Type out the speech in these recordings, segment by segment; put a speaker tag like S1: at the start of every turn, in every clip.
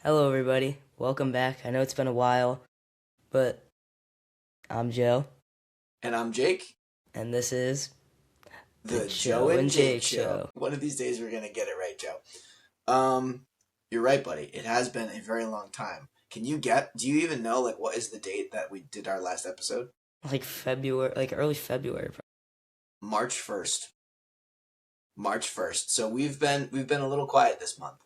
S1: Hello, everybody. Welcome back. I know it's been a while, but I'm Joe,
S2: And I'm Jake,
S1: and this is the
S2: the Joe
S1: Joe
S2: and
S1: and
S2: Jake
S1: Jake
S2: Show.
S1: Show.
S2: One of these days we're gonna get it right, Joe. You're right, buddy. It has been a very long time. Do you even know what is the date that we did our last episode?
S1: Like February, like early February.
S2: March 1st. March 1st. So we've been a little quiet this month.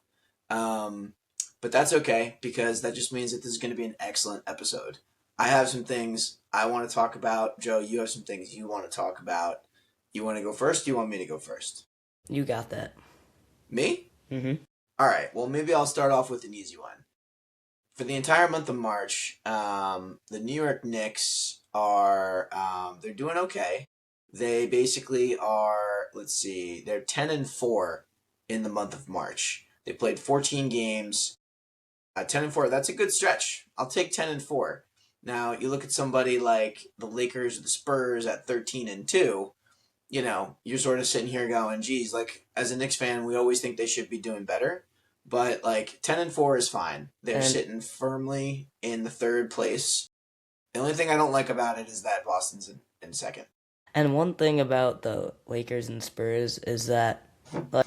S2: Um, but that's okay because that just means that this is going to be an excellent episode. I have some things I want to talk about. Joe, you have some things you want to talk about. You want to go first? Do you want me to go first?
S1: You got that.
S2: Me?
S1: Mm-hmm.
S2: All right. Well, maybe I'll start off with an easy one. For the entire month of March, the New York Knicks are they're doing okay. They basically are. Let's see, they're 10-4 in the month of March. They played 14 games. 10-4. That's a good stretch. I'll take 10-4. Now you look at somebody like the Lakers or the Spurs at 13-2. You're sort of sitting here going, geez, as a Knicks fan, we always think they should be doing better. But 10-4 is fine. They're
S1: And
S2: sitting firmly in the third place. The only thing I don't like about it is that Boston's in second.
S1: and one thing about the Lakers and Spurs is that, like,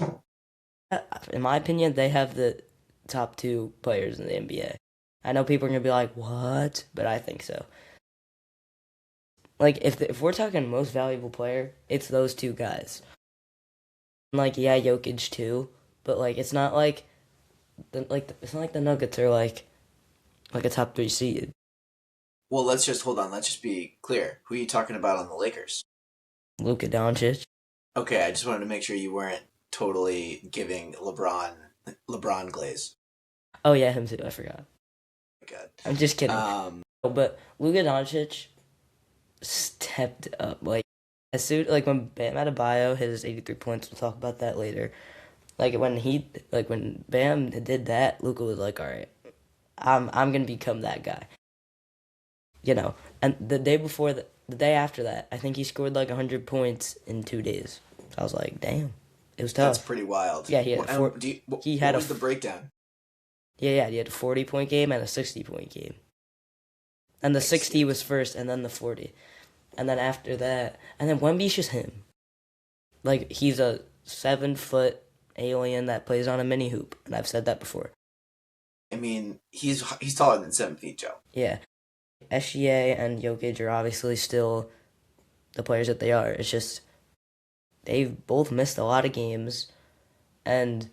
S1: in my opinion, they have the top two players in the NBA. I know people are gonna be like, "What?" But I think so. Like, if we're talking most valuable player, it's those two guys. Like, yeah, Jokic too, but it's not like it's not like the Nuggets are like a top three seed.
S2: Well, let's just hold on. Let's just be clear. Who are you talking about on the Lakers?
S1: Luka Doncic.
S2: Okay, I just wanted to make sure you weren't totally giving LeBron glaze.
S1: Oh yeah, him too. I forgot.
S2: God.
S1: I'm just kidding.
S2: Um,
S1: But Luka Doncic stepped up. As soon when Bam Adebayo hit his 83 points, we'll talk about that later. When Bam did that, Luka was like, "All right, I'm gonna become that guy." And the day after that, I think he scored like 100 points in 2 days. So I was like, damn, it was
S2: that's
S1: tough.
S2: pretty wild.
S1: Yeah, he had he had
S2: what was the breakdown?
S1: yeah, he had a 40-point game and a 60-point game. And the
S2: I
S1: 60
S2: see.
S1: was first, and then the 40. And then after that, and then Wemby's just him. Like, he's a 7-foot alien that plays on a mini hoop. And I've said that before.
S2: I mean, he's taller than 7 feet, Joe.
S1: Yeah. SGA and Jokic are obviously still the players that they are. It's just, they've both missed a lot of games. And,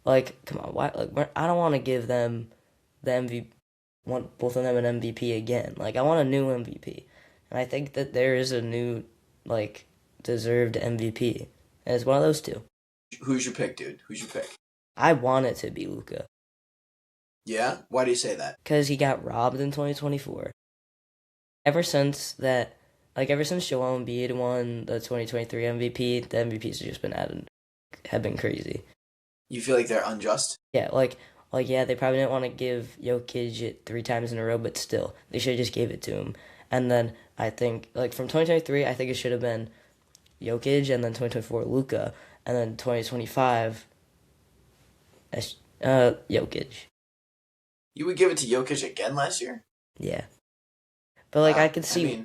S1: come on, why? I don't want to give them the MVP. Want both of them an MVP again. I want a new MVP. And I think that there is a new, deserved MVP. And it's one of those two.
S2: Who's your pick, dude? Who's your pick?
S1: I want it to be Luka.
S2: Yeah? Why do you say that?
S1: Because he got robbed in 2024. Ever since that, ever since Joel Embiid won the 2023 MVP, the MVPs have just been have been crazy.
S2: You feel like they're unjust?
S1: Yeah, yeah, they probably didn't want to give Jokic it 3 times in a row, but still, they should have just gave it to him. And then I think, from 2023, I think it should have been Jokic, and then 2024, Luka, and then 2025, Jokic.
S2: You would give it to Jokic again last year?
S1: Yeah. But
S2: Wow.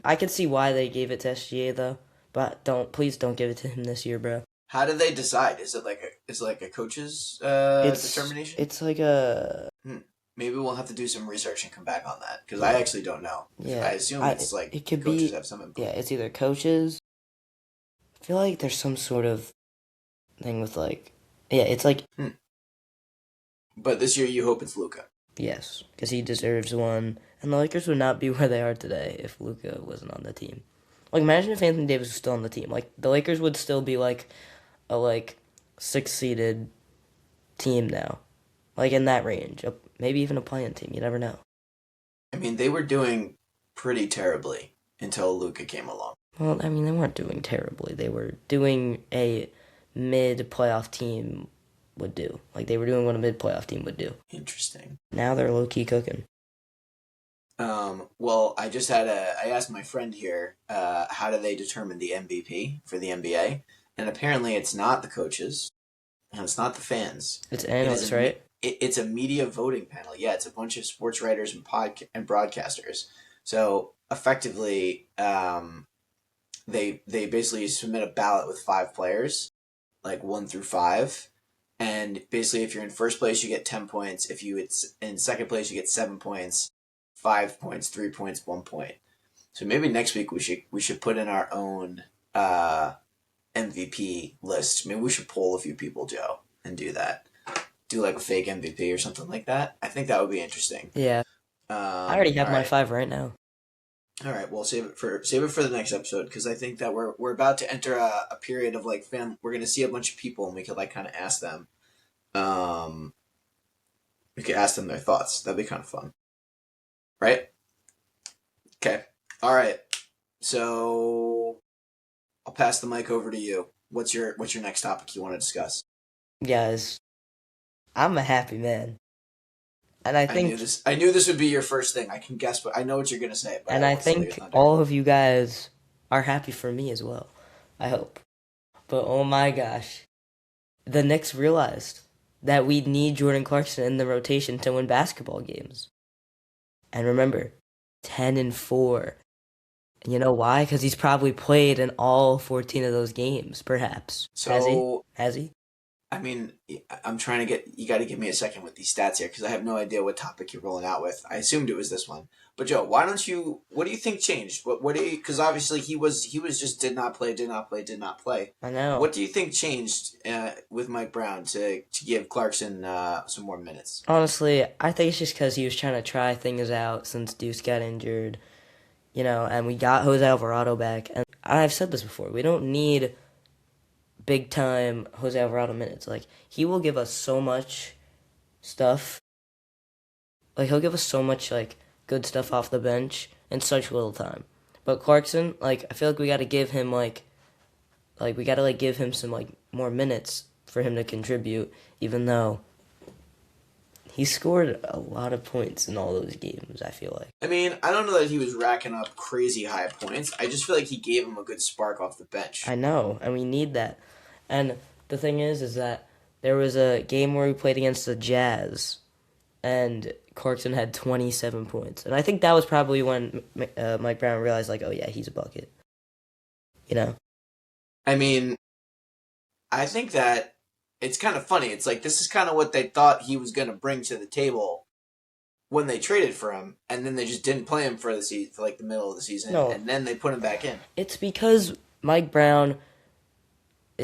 S1: I could see why they gave it to SGA though. But please don't give it to him this year, bro.
S2: How do they decide? Is it like a coach's determination?
S1: It's like a
S2: Maybe we'll have to do some research and come back on that because I actually don't know.
S1: yeah.
S2: I assume it's
S1: it could
S2: coaches
S1: be
S2: have some input.
S1: yeah. It's either coaches. I feel like there's some sort of thing with yeah. It's like
S2: But this year you hope it's Luka.
S1: yes, because he deserves one, and the Lakers would not be where they are today if Luka wasn't on the team. Imagine if Anthony Davis was still on the team. The Lakers would still be a 6-seeded team now, in that range. Maybe even a play-in team. You never know.
S2: I mean, they were doing pretty terribly until Luka came along.
S1: Well, I mean, they weren't doing terribly. They were doing a mid-playoff team would do. They were doing what a mid-playoff team would do.
S2: Interesting.
S1: Now they're low-key cooking.
S2: Well, I asked my friend here, how do they determine the MVP for the NBA? And apparently it's not the coaches, and it's not the fans.
S1: It's analysts, right?
S2: it's a media voting panel. Yeah, it's a bunch of sports writers and broadcasters. So effectively, they basically submit a ballot with 5 players, like 1 through 5, and basically if you're in first place you get 10 points. If you it's in second place you get 7 points, 5 points, 3 points, 1 point. So maybe next week we should put in our own MVP list. Maybe we should poll a few people, Joe, and do that. Do like a fake MVP or something like that. I think that would be interesting.
S1: Yeah, I already have
S2: All
S1: my
S2: right.
S1: 5 right now.
S2: All right, well, save it for the next episode because I think that we're about to enter a period of like fan. We're gonna see a bunch of people and we could like kind of ask them. Um, we could ask them their thoughts. That'd be kind of fun, right? Okay. All right. So I'll pass the mic over to you. What's your next topic you want to discuss?
S1: Guys, I'm a happy man. And I
S2: I knew
S1: think
S2: this. I knew this would be your first thing. I can guess, but I know what you're gonna say. But I
S1: and I
S2: won't steal your
S1: think
S2: thunder.
S1: all of you guys are happy for me as well. I hope. But oh my gosh, the Knicks realized that we need Jordan Clarkson in the rotation to win basketball games. And remember, 10-4. And you know why? Because he's probably played in all 14 of those games, perhaps. Has he?
S2: So
S1: Has he?
S2: I mean, I'm trying to get. You got to give me a second with these stats here because I have no idea what topic you're rolling out with. I assumed it was this one, but Joe, why don't you? What do you think changed? What do you? Because obviously he was just did not play, did not play, did not play.
S1: I know.
S2: What do you think changed with Mike Brown to give Clarkson some more minutes?
S1: Honestly, I think it's just because he was trying to try things out since Deuce got injured, and we got Jose Alvarado back. And I've said this before, we don't need big time Jose Alvarado minutes. Like, he will give us so much stuff. Like, he'll give us so much, like, good stuff off the bench in such little time. But Clarkson, like, I feel like we got to give him, we got to, give him some, more minutes for him to contribute, even though he scored a lot of points in all those games, I feel like.
S2: I mean, I don't know that he was racking up crazy high points. I just feel like he gave him a good spark off the bench.
S1: I know, and we need that. And the thing is that there was a game where we played against the Jazz, and Clarkson had 27 points. And I think that was probably when Mike Brown realized, oh, yeah, he's a bucket. You know?
S2: I mean, I think that it's kind of funny. It's like this is kind of what they thought he was going to bring to the table when they traded for him, and then they just didn't play him for the season, for like the middle of the season,
S1: No,
S2: and then they put him back in.
S1: it's because Mike Brown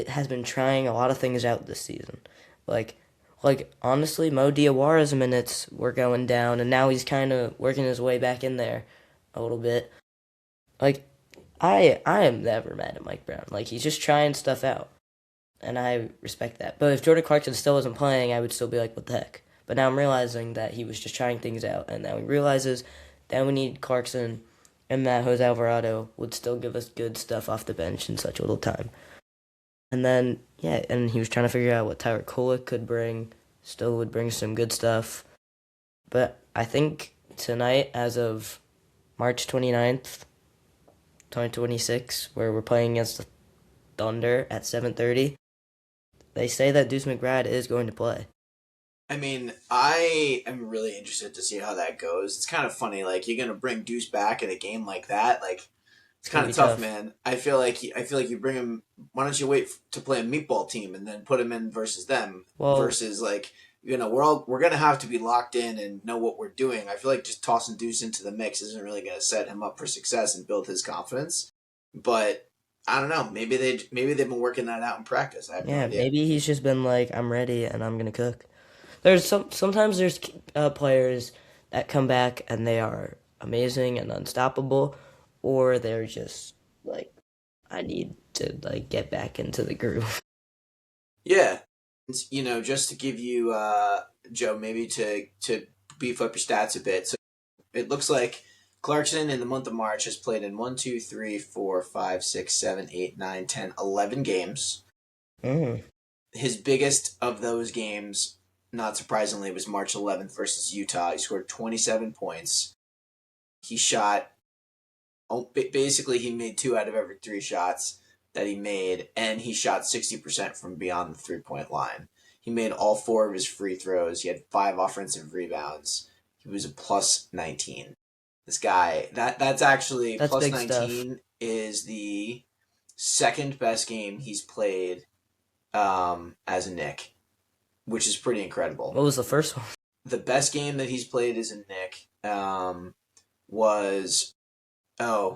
S1: has been trying a lot of things out this season. Like, honestly, Mo Diawara's minutes were going down, and now he's kind of working his way back in there a little bit. Like, I am never mad at Mike Brown. Like, he's just trying stuff out, and I respect that. But if Jordan Clarkson still wasn't playing, I would still be like, what the heck? But now I'm realizing that he was just trying things out, and now he realizes that we need Clarkson, and that Jose Alvarado would still give us good stuff off the bench in such little time. And then, yeah, and he was trying to figure out what Tyler Kolek could bring, still would bring some good stuff. But I think tonight, as of March 29th, 2026, where we're playing against the Thunder at 7:30, they say that Deuce McBride is going to play.
S2: I mean, I am really interested to see how that goes. It's kind of funny, like you're gonna bring Deuce back in a game like that, like it's
S1: It's going
S2: kind
S1: to
S2: of
S1: be
S2: tough,
S1: tough.
S2: man. I feel like you bring him. Why don't you wait to play a meatball team and then put him in versus them
S1: Well,
S2: versus like we're gonna have to be locked in and know what we're doing. I feel like just tossing Deuce into the mix isn't really gonna set him up for success and build his confidence. But I don't know. Maybe they've been working that out in practice. I have no
S1: yeah,
S2: idea.
S1: maybe he's just been like, I'm ready and I'm going to cook. Sometimes there's players that come back and they are amazing and unstoppable, or they're just like, I need to get back into the groove.
S2: Yeah, just to give you, Joe, maybe to beef up your stats a bit. So it looks like Clarkson in the month of March has played in 11 games.
S1: Mm.
S2: His biggest of those games, not surprisingly, was March 11th versus Utah. He scored 27 points. He shot, basically, he made 2 out of every 3 shots that he made, and he shot 60% from beyond the 3-point line. He made all 4 of his free throws. He had 5 offensive rebounds. He was a plus 19. This guy, that's actually
S1: That's
S2: plus
S1: big stuff.
S2: 19 is the second best game he's played as a Knick, which is pretty incredible.
S1: What was the first one?
S2: The best game that he's played as a Knick was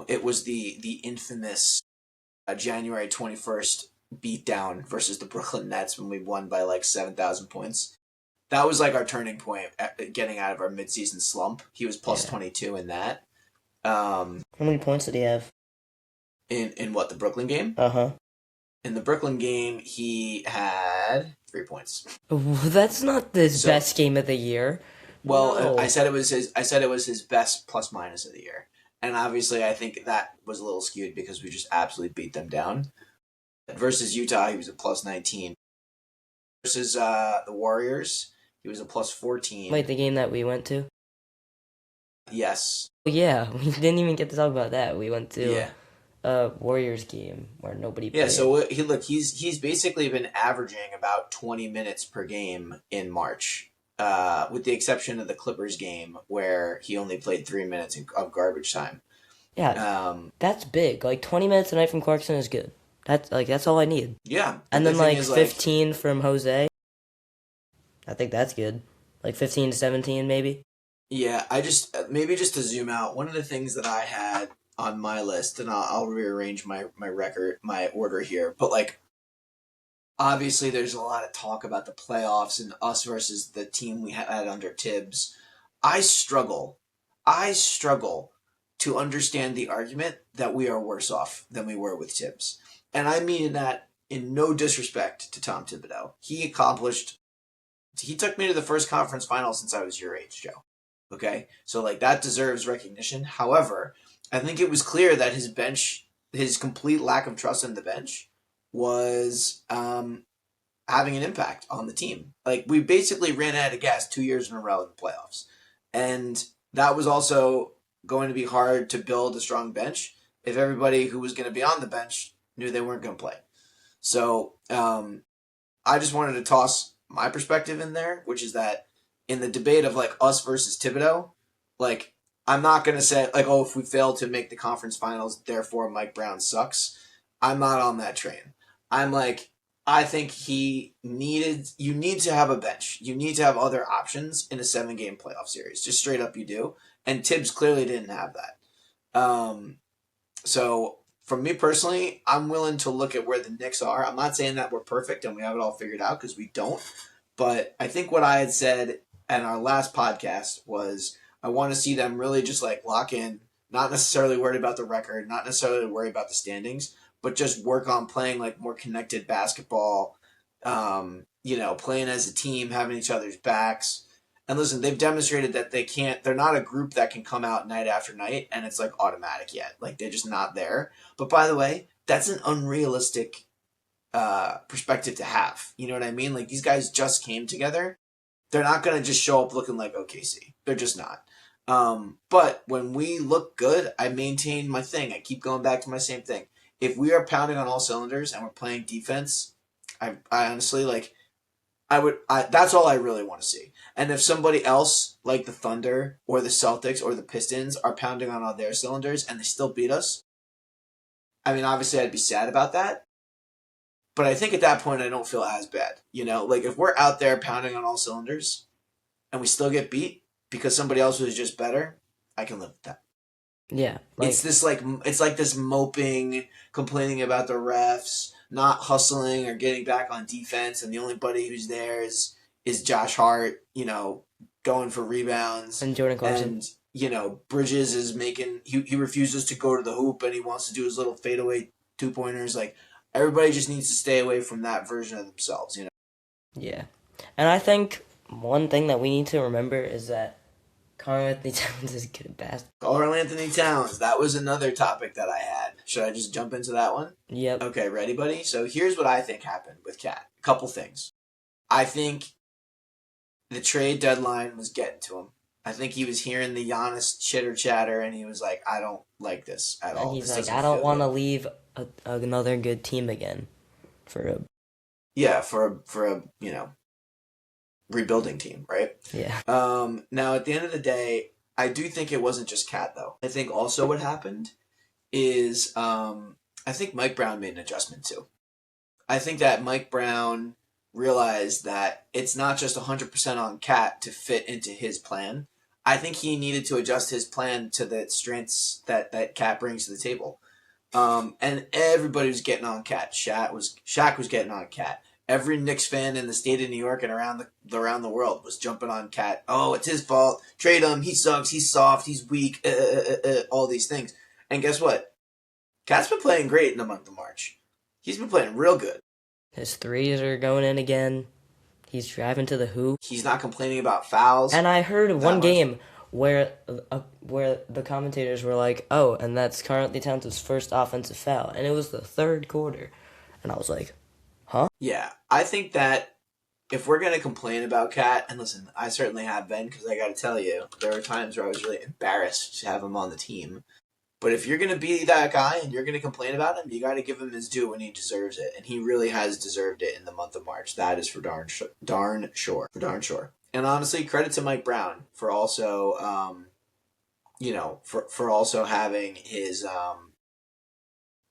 S2: it was the infamous January 21st beatdown versus the Brooklyn Nets when we won by like 7,000 points. That was like our turning point at getting out of our midseason slump. He was plus
S1: Yeah.
S2: 22 in that.
S1: How many points did he have?
S2: In what, the Brooklyn game?
S1: Uh-huh.
S2: In the Brooklyn game, he had 3 points.
S1: That's not his
S2: So,
S1: best game of the year.
S2: well,
S1: No.
S2: I said it was his. I said it was his best plus minus of the year, and obviously, I think that was a little skewed because we just absolutely beat them down. Versus Utah, he was a plus 19. Versus the Warriors, he was a plus 14.
S1: Wait, the game that we went to?
S2: Yes.
S1: Oh, yeah, we didn't even get to talk about that. We went to
S2: Yeah.
S1: a Warriors game where nobody
S2: Yeah.
S1: played.
S2: So he's basically been averaging about 20 minutes per game in March, with the exception of the Clippers game where he only played 3 minutes of garbage time.
S1: Yeah, that's big. Like 20 minutes a night from Clarkson is good. That's all I need.
S2: Yeah.
S1: And
S2: the
S1: then
S2: thing
S1: like
S2: is,
S1: 15 from Jose. I think that's good. Like 15 to 17 maybe.
S2: yeah, I just maybe just to zoom out. One of the things that I had on my list, and I'll rearrange my order here, but like obviously there's a lot of talk about the playoffs and us versus the team we had under Tibbs. I struggle. I struggle to understand the argument that we are worse off than we were with Tibbs. And I mean that in no disrespect to Tom Thibodeau. He took me to the first conference final since I was your age, Joe. Okay? So like that deserves recognition. However, I think it was clear that his complete lack of trust in the bench was having an impact on the team. Like we basically ran out of gas 2 years in a row in the playoffs, and that was also going to be hard to build a strong bench if everybody who was going to be on the bench knew they weren't going to play. So I just wanted to toss my perspective in there, which is that in the debate of like us versus Thibodeau, like I'm not going to say like, oh, if we fail to make the conference finals, therefore Mike Brown sucks. I'm not on that train. I'm like, I think you need to have a bench. You need to have other options in a 7-game playoff series. Just straight up you do. And Tibbs clearly didn't have that. So for me personally, I'm willing to look at where the Knicks are. I'm not saying that we're perfect and we have it all figured out because we don't. But I think what I had said in our last podcast was I want to see them really just like lock in, not necessarily worried about the record, not necessarily worried about the standings, but just work on playing like more connected basketball, playing as a team, having each other's backs. And listen, they've demonstrated that they're not a group that can come out night after night and it's like automatic yet. Like they're just not there. But by the way, that's an unrealistic perspective to have. You know what I mean? Like these guys just came together. They're not going to just show up looking like OKC. They're just not. But when we look good, I maintain my thing. I keep going back to my same thing. If we are pounding on all cylinders and we're playing defense, I honestly like. That's all I really want to see. And if somebody else like the Thunder or the Celtics or the Pistons are pounding on all their cylinders and they still beat us, I mean, obviously I'd be sad about that. But I think at that point I don't feel as bad. Like if we're out there pounding on all cylinders and we still get beat because somebody else was just better, I can live with that.
S1: Yeah,
S2: It's like this moping, complaining about the refs, not hustling or getting back on defense, and the only buddy who's there is Josh Hart, going for rebounds,
S1: and Jordan Clarkson.
S2: and Bridges is making he refuses to go to the hoop and he wants to do his little fadeaway 2-pointers. Like everybody just needs to stay away from that version of themselves.
S1: Yeah, and I think one thing that we need to remember is that Karl-Anthony Towns is good at basketball.
S2: Karl-Anthony Towns, that was another topic that I had. Should I just jump into that one?
S1: Yep.
S2: Okay, ready, buddy? So here's what I think happened with Cat. A couple things. I think the trade deadline was getting to him. I think he was hearing the Giannis chitter chatter, and he was like, "I don't like this at all."
S1: And he's
S2: This
S1: like, I don't want to leave another good team again for a
S2: for a rebuilding team, right?
S1: Yeah.
S2: Now, at the end of the day, I do think it wasn't just Cat, though. I think also what happened is I think Mike Brown made an adjustment too. I think that Mike Brown realized that it's not just 100% on Cat to fit into his plan. I think he needed to adjust his plan to the strengths that Cat brings to the table. And everybody was getting on Cat. Shaq was getting on Cat. Every Knicks fan in the state of New York and around the world was jumping on Cat. Oh, it's his fault. Trade him. He sucks. He's soft. He's weak. All these things. And guess what? Cat's been playing great in the month of March. He's been playing real good.
S1: His threes are going in again. He's driving to the hoop.
S2: He's not complaining about fouls.
S1: And I heard one
S2: much.
S1: game where the commentators were like, "Oh, and that's currently Towns' first offensive foul," and it was the third quarter, and I was like, "Huh?"
S2: Yeah, I think that if we're gonna complain about Cat, and listen, I certainly have been, because I got to tell you, there were times where I was really embarrassed to have him on the team. But if you're gonna be that guy and you're gonna complain about him, you got to give him his due when he deserves it, and he really has deserved it in the month of March. That is for darn sure. And honestly, credit to Mike Brown for also, for also having his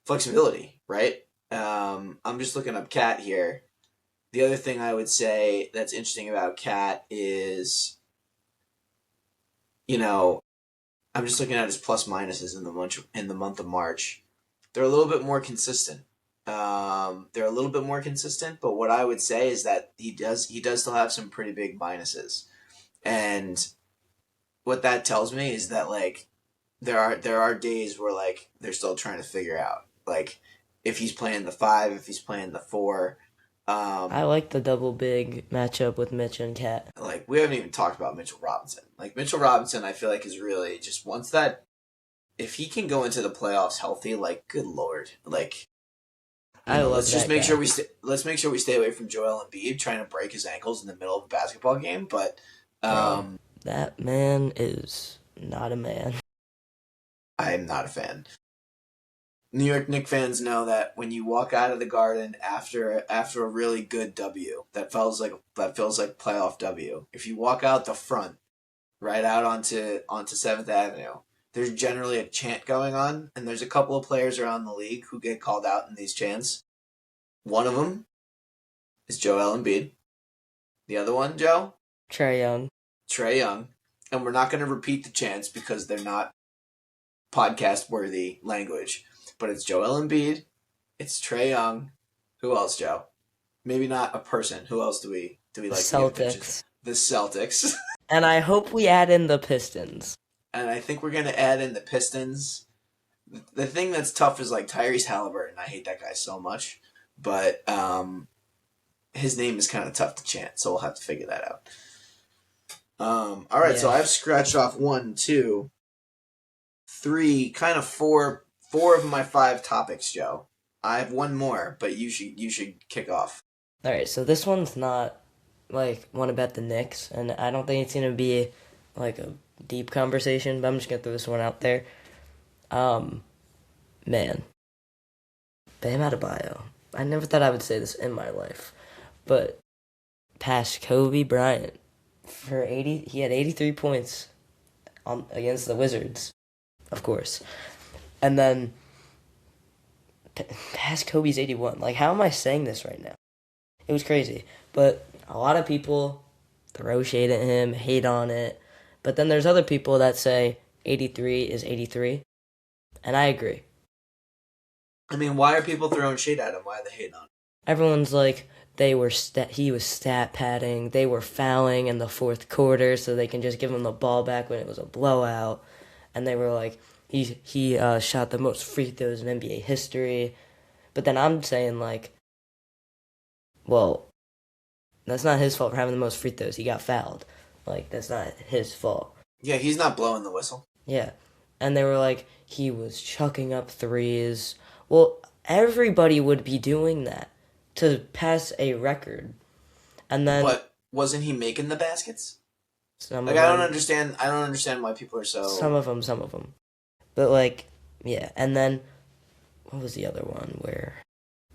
S2: flexibility, right? I'm just looking up Cat here. The other thing I would say that's interesting about Cat is, I'm just looking at his plus minuses in the month of March. They're a little bit more consistent. But what I would say is that he does still have some pretty big minuses, and what that tells me is that like there are days where like they're still trying to figure out like if he's playing the 5, if he's playing the 4.
S1: I like the double big matchup with Mitch and Cat.
S2: Like we haven't even talked about Mitchell Robinson. Like Mitchell Robinson, I feel like is really just once that if he can go into the playoffs healthy, like good lord, like
S1: I love
S2: let's just
S1: that
S2: make
S1: guy.
S2: sure let's make sure we stay away from Joel Embiid trying to break his ankles in the middle of a basketball game. But
S1: Bro, that man is not a man.
S2: I am not a fan. New York Knicks fans know that when you walk out of the Garden after a really good W, that feels like playoff W. If you walk out the front, right out onto 7th Avenue, there's generally a chant going on, and there's a couple of players around the league who get called out in these chants. One of them is Joel Embiid. The other one, Joe?
S1: Trae Young.
S2: Trae Young. And we're not going to repeat the chants because they're not podcast-worthy language. But it's Joel Embiid. It's Trae Young. Who else, Joe? Maybe not a person. Who else do we like?
S1: Celtics.
S2: The Celtics.
S1: And I hope we add in the Pistons.
S2: And I think we're going to add in the Pistons. The thing that's tough is like Tyrese Halliburton. I hate that guy so much. But his name is kind of tough to chant, so we'll have to figure that out. All right, so I've scratched off 1, 2, 3, kind of four of my 5 topics, Joe. I have one more, but you should kick off.
S1: All right, so this one's not like one about the Knicks, and I don't think it's gonna be like a deep conversation, but I'm just gonna throw this one out there. Man, Bam Adebayo. I never thought I would say this in my life, but past Kobe Bryant for 80. He had 83 points against the Wizards, of course, and then past Kobe's 81. Like, how am I saying this right now? It was crazy, but a lot of people throw shade at him, hate on it, but then there's other people that say 83 is 83, and I agree.
S2: I mean, why are people throwing shade at him? Why are they hating on him?
S1: Everyone's like, he was stat padding, they were fouling in the fourth quarter so they can just give him the ball back when it was a blowout, and they were like, he shot the most free throws in NBA history, but then I'm saying like, well, that's not his fault for having the most free throws. He got fouled. Like, that's not his fault.
S2: Yeah, he's not blowing the whistle.
S1: Yeah. And they were like, he was chucking up threes. Well, everybody would be doing that to pass a record. And then...
S2: But wasn't he making the baskets? I don't understand why people are so...
S1: Some of them. But, like, yeah. And then, what was the other one where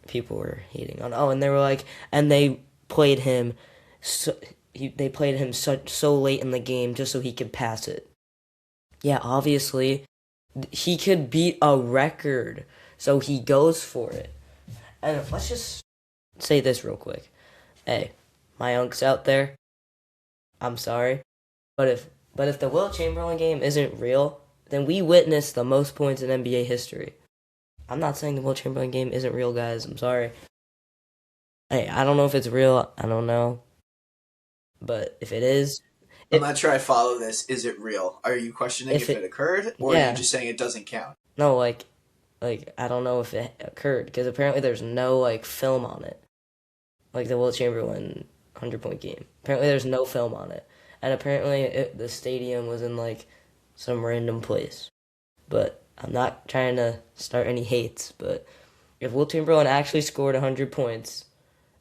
S1: people were hating on? Oh, and they were like, and they played him. So they played him so late in the game just so he could pass it. Yeah, obviously he could beat a record, so he goes for it. And let's just say this real quick. Hey, my unks out there, I'm sorry, but if the Will Chamberlain game isn't real, then we witnessed the most points in NBA history. I'm not saying the Will Chamberlain game isn't real, guys. I'm sorry. Hey, I don't know if it's real. I don't know, but if it is,
S2: I'm
S1: it
S2: not sure I follow this. Is it real? Are you questioning
S1: if
S2: if it
S1: it
S2: occurred, or are you
S1: yeah
S2: just saying it doesn't count?
S1: no like I don't know if it occurred because apparently there's no like film on it. Like the Will Chamberlain 100-point game. Apparently there's no film on it, and apparently the stadium was in like some random place. But I'm not trying to start any hates. But if Will Chamberlain actually scored 100 points,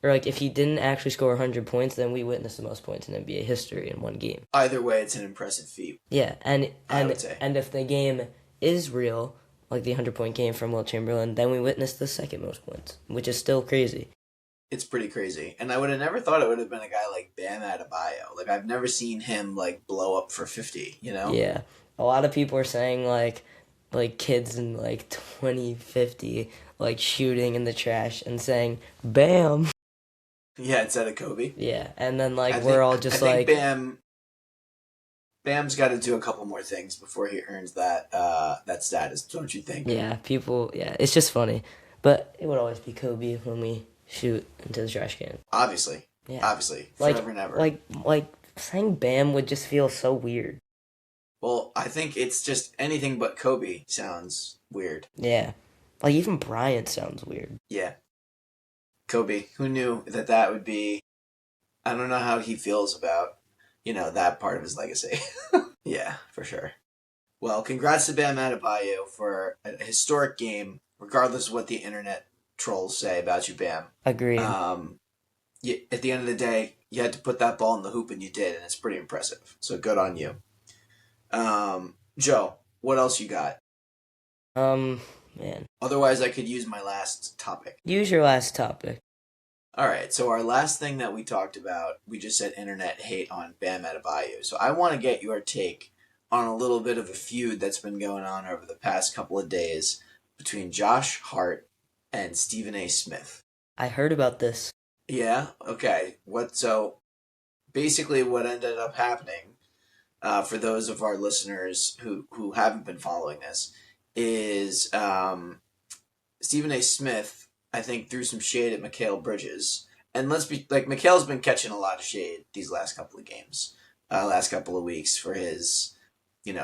S1: or like if he didn't actually score 100 points, then we witnessed the most points in NBA history in one game.
S2: Either way, it's an impressive feat,
S1: Yeah, and
S2: I
S1: and
S2: would say.
S1: and if the game is real, like the 100-point game from Will Chamberlain, then we witnessed the second most points, which is still crazy.
S2: It's pretty crazy. And I would have never thought it would have been a guy like Bam Adebayo. Like, I've never seen him, like, blow up for 50, you know?
S1: Yeah, a lot of people are saying like kids in like 2050 like shooting in the trash and saying Bam.
S2: Yeah, instead of Kobe.
S1: Yeah, and then like
S2: I
S1: we're
S2: think
S1: all
S2: I
S1: just
S2: think
S1: like
S2: Bam's got to do a couple more things before he earns that status, don't you think?
S1: yeah, people yeah, it's just funny. But it would always be Kobe when we shoot into the trash can.
S2: Obviously.
S1: Yeah.
S2: Obviously.
S1: Like
S2: Forever and ever.
S1: like saying Bam would just feel so weird.
S2: Well, I think it's just anything but Kobe sounds weird.
S1: Yeah. Like even Bryant sounds weird.
S2: Yeah. Kobe, who knew that would be. I don't know how he feels about, that part of his legacy. Yeah, for sure. Well, congrats to Bam Adebayo for a historic game, regardless of what the internet trolls say about you, Bam.
S1: Agreed.
S2: At the end of the day, you had to put that ball in the hoop, and you did, and it's pretty impressive. So good on you. Joe, what else you got?
S1: Man.
S2: Otherwise, I could use my last topic.
S1: Use your last topic.
S2: All right, so our last thing that we talked about, we just said internet hate on Bam Adebayo. So I want to get your take on a little bit of a feud that's been going on over the past couple of days between Josh Hart and Stephen A. Smith.
S1: I heard about this.
S2: Yeah. Okay. So basically, what ended up happening, for those of our listeners who haven't been following this, is Stephen A. Smith, I think, threw some shade at Mikal Bridges. And let's be like, Mikal's been catching a lot of shade these last couple of games, last couple of weeks for his,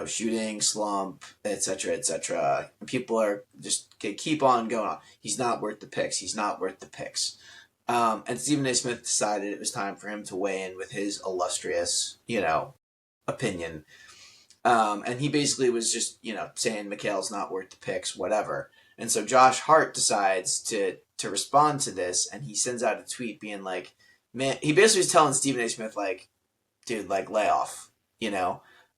S2: shooting slump, etc., etc. People are just keep on going on. He's not worth the picks. He's not worth the picks. And Stephen A. Smith decided it was time for him to weigh in with his illustrious, opinion. And he basically was just, saying Mikal's not worth the picks, whatever. And so Josh Hart decides to respond to this, and he sends out a tweet being like, man, he basically was telling Stephen A. Smith, like, dude, like, lay off,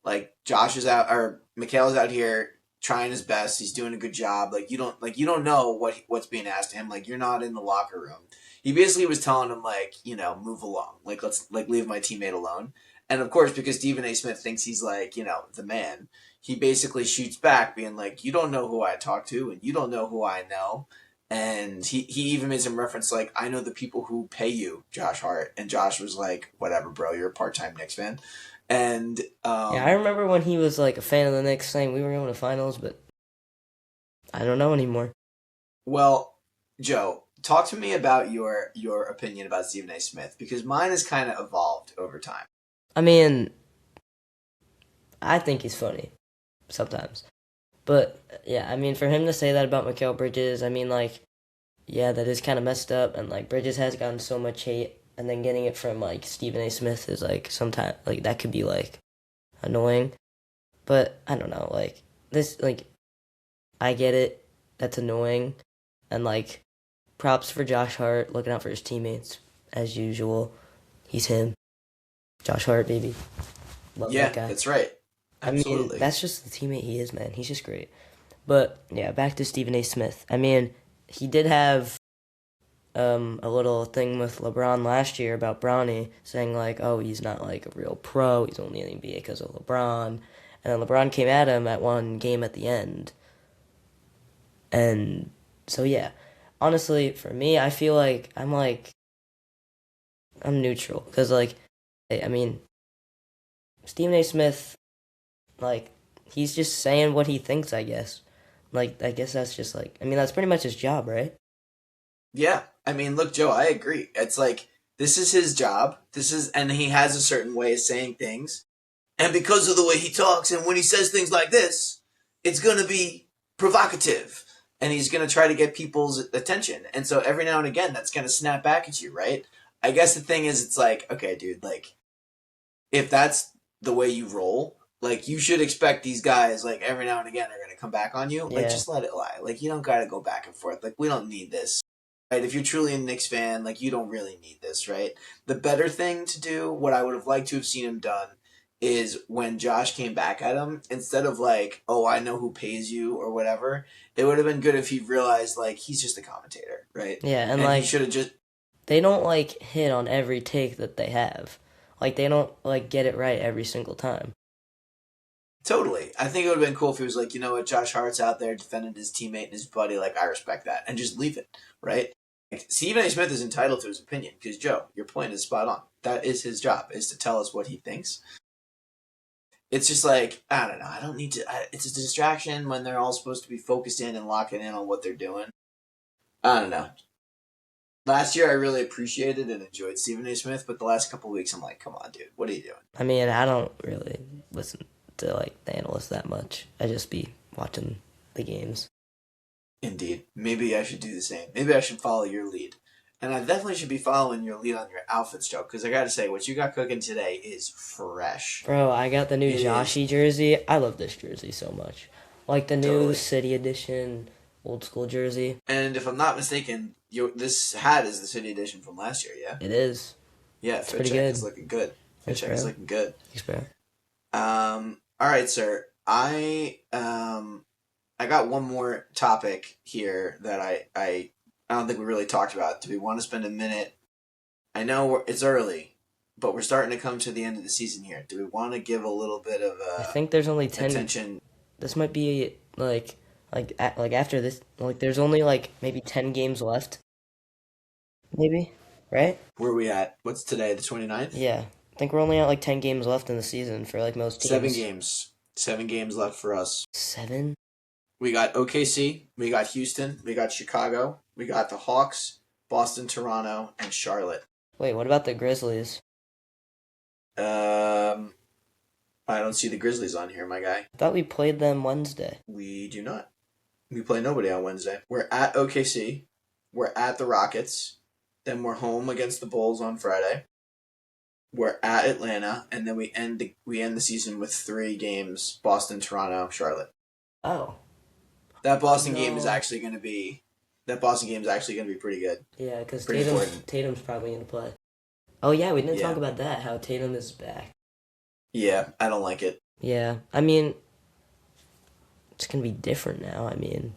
S2: like Josh is out, or Mikal is out here trying his best. He's doing a good job. Like, you don't know what's being asked of him. Like, you're not in the locker room. He basically was telling him, like, move along. Like, let's, like, leave my teammate alone. And of course, because Stephen A. Smith thinks he's like, the man, he basically shoots back being like, you don't know who I talk to, and you don't know who I know. And he even made some reference like, I know the people who pay you, Josh Hart. And Josh was like, whatever, bro, you're a part-time Knicks fan. And
S1: Yeah, I remember when he was like a fan of the Knicks saying we were going to finals, but I don't know anymore.
S2: well, Joe, talk to me about your opinion about Stephen A. Smith, because mine has kind of evolved over time.
S1: I mean, I think he's funny sometimes. But yeah, I mean, for him to say that about Mikal Bridges, I mean, like, yeah, that is kind of messed up. And like, Bridges has gotten so much hate, and then getting it from like Stephen A. Smith is like sometimes like that could be like annoying. But I don't know, like this, like I get it, that's annoying, and like props for Josh Hart looking out for his teammates as usual. He's him, Josh Hart, baby. Love
S2: Yeah,
S1: that guy.
S2: that's right.
S1: I mean,
S2: Absolutely.
S1: that's just the teammate he is, man. He's just great. But yeah, back to Stephen A. Smith. I mean, he did have a little thing with LeBron last year about Bronny saying like, oh, he's not like a real pro. He's only in the NBA because of LeBron. And then LeBron came at him at one game at the end. And so yeah, honestly, for me, I feel like I'm neutral because like, I mean, Stephen A. Smith, like, he's just saying what he thinks. I guess. Like, I guess that's just like, I mean, that's pretty much his job, right?
S2: Yeah, I mean, look, Joe, I agree. It's like this is his job. And he has a certain way of saying things, and because of the way he talks, and when he says things like this, it's gonna be provocative, and he's gonna try to get people's attention. And so every now and again, that's gonna snap back at you, right? I guess the thing is, it's like, okay, dude, like if that's the way you roll, like you should expect these guys, like every now and again, are gonna come back on you. Like
S1: Yeah,
S2: just let it lie. Like you don't gotta go back and forth. Like we don't need this. Right, if you're truly a Knicks fan, like you don't really need this, right? The better thing to do, what I would have liked to have seen him done, is when Josh came back at him, instead of like, oh, I know who pays you or whatever, it would have been good if he realized like he's just a commentator, right?
S1: yeah, and
S2: And he
S1: like
S2: should have just
S1: they don't like hit on every take that they have. Like they don't like get it right every single time.
S2: totally. I think it would have been cool if he was like, you know what, Josh Hart's out there defending his teammate and his buddy, like I respect that, and just leave it, right? Like, Stephen A. Smith is entitled to his opinion because Joe, your point is spot on. That is his job, is to tell us what he thinks. It's just like I don't know. I don't need to. It's a distraction when they're all supposed to be focused in and locking in on what they're doing. I don't know. Last year, I really appreciated and enjoyed Stephen A. Smith, but the last couple of weeks, I'm like, come on, dude, what are you doing?
S1: I mean, I don't really listen to like the analysts that much. I just be watching the games.
S2: Indeed, maybe I should do the same. Maybe I should follow your lead, and I definitely should be following your lead on your outfits, Joe. Because I got to say, what you got cooking today is fresh.
S1: Bro, I got the new
S2: It is
S1: Joshi jersey. I love this jersey so much. Like the new
S2: totally.
S1: City Edition old school jersey.
S2: And if I'm not mistaken, this hat is the city edition from last year. Yeah.
S1: It is.
S2: Yeah,
S1: It's
S2: fit
S1: pretty
S2: check is
S1: good.
S2: looking good. Fit
S1: Thanks,
S2: check is
S1: bro.
S2: looking good.
S1: Thanks, bro.
S2: All right, sir. I got one more topic here that I don't think we really talked about. Do we want to spend a minute? I know it's early, but we're starting to come to the end of the season here. Do we want to give a little bit of
S1: I think there's only 10.
S2: attention?
S1: This might be like after this, like there's only like maybe 10 games left. Maybe, right?
S2: Where are we at? What's today? The 29th?
S1: Yeah. I think we're only at like 10 games left in the season for like most
S2: Seven
S1: teams.
S2: games. 7 games left for us.
S1: 7?
S2: We got OKC, we got Houston, we got Chicago, we got the Hawks, Boston, Toronto, and Charlotte.
S1: Wait, what about the Grizzlies?
S2: Um, I don't see the Grizzlies on here, my guy.
S1: I thought we played them Wednesday.
S2: We do not. We play nobody on Wednesday. We're at OKC. We're at the Rockets. Then we're home against the Bulls on Friday. We're at Atlanta, and then we end the season with 3 games: Boston, Toronto, Charlotte.
S1: Oh.
S2: That Boston game is
S1: No.
S2: actually going to be that Boston game is actually going to be pretty good,
S1: Yeah, because
S2: pretty important.
S1: Tatum's probably going to play. Oh, yeah, we didn't talk
S2: Yeah,
S1: about that, how Tatum is back.
S2: yeah. I don't like it.
S1: Yeah, I mean, it's going to be different now. I mean,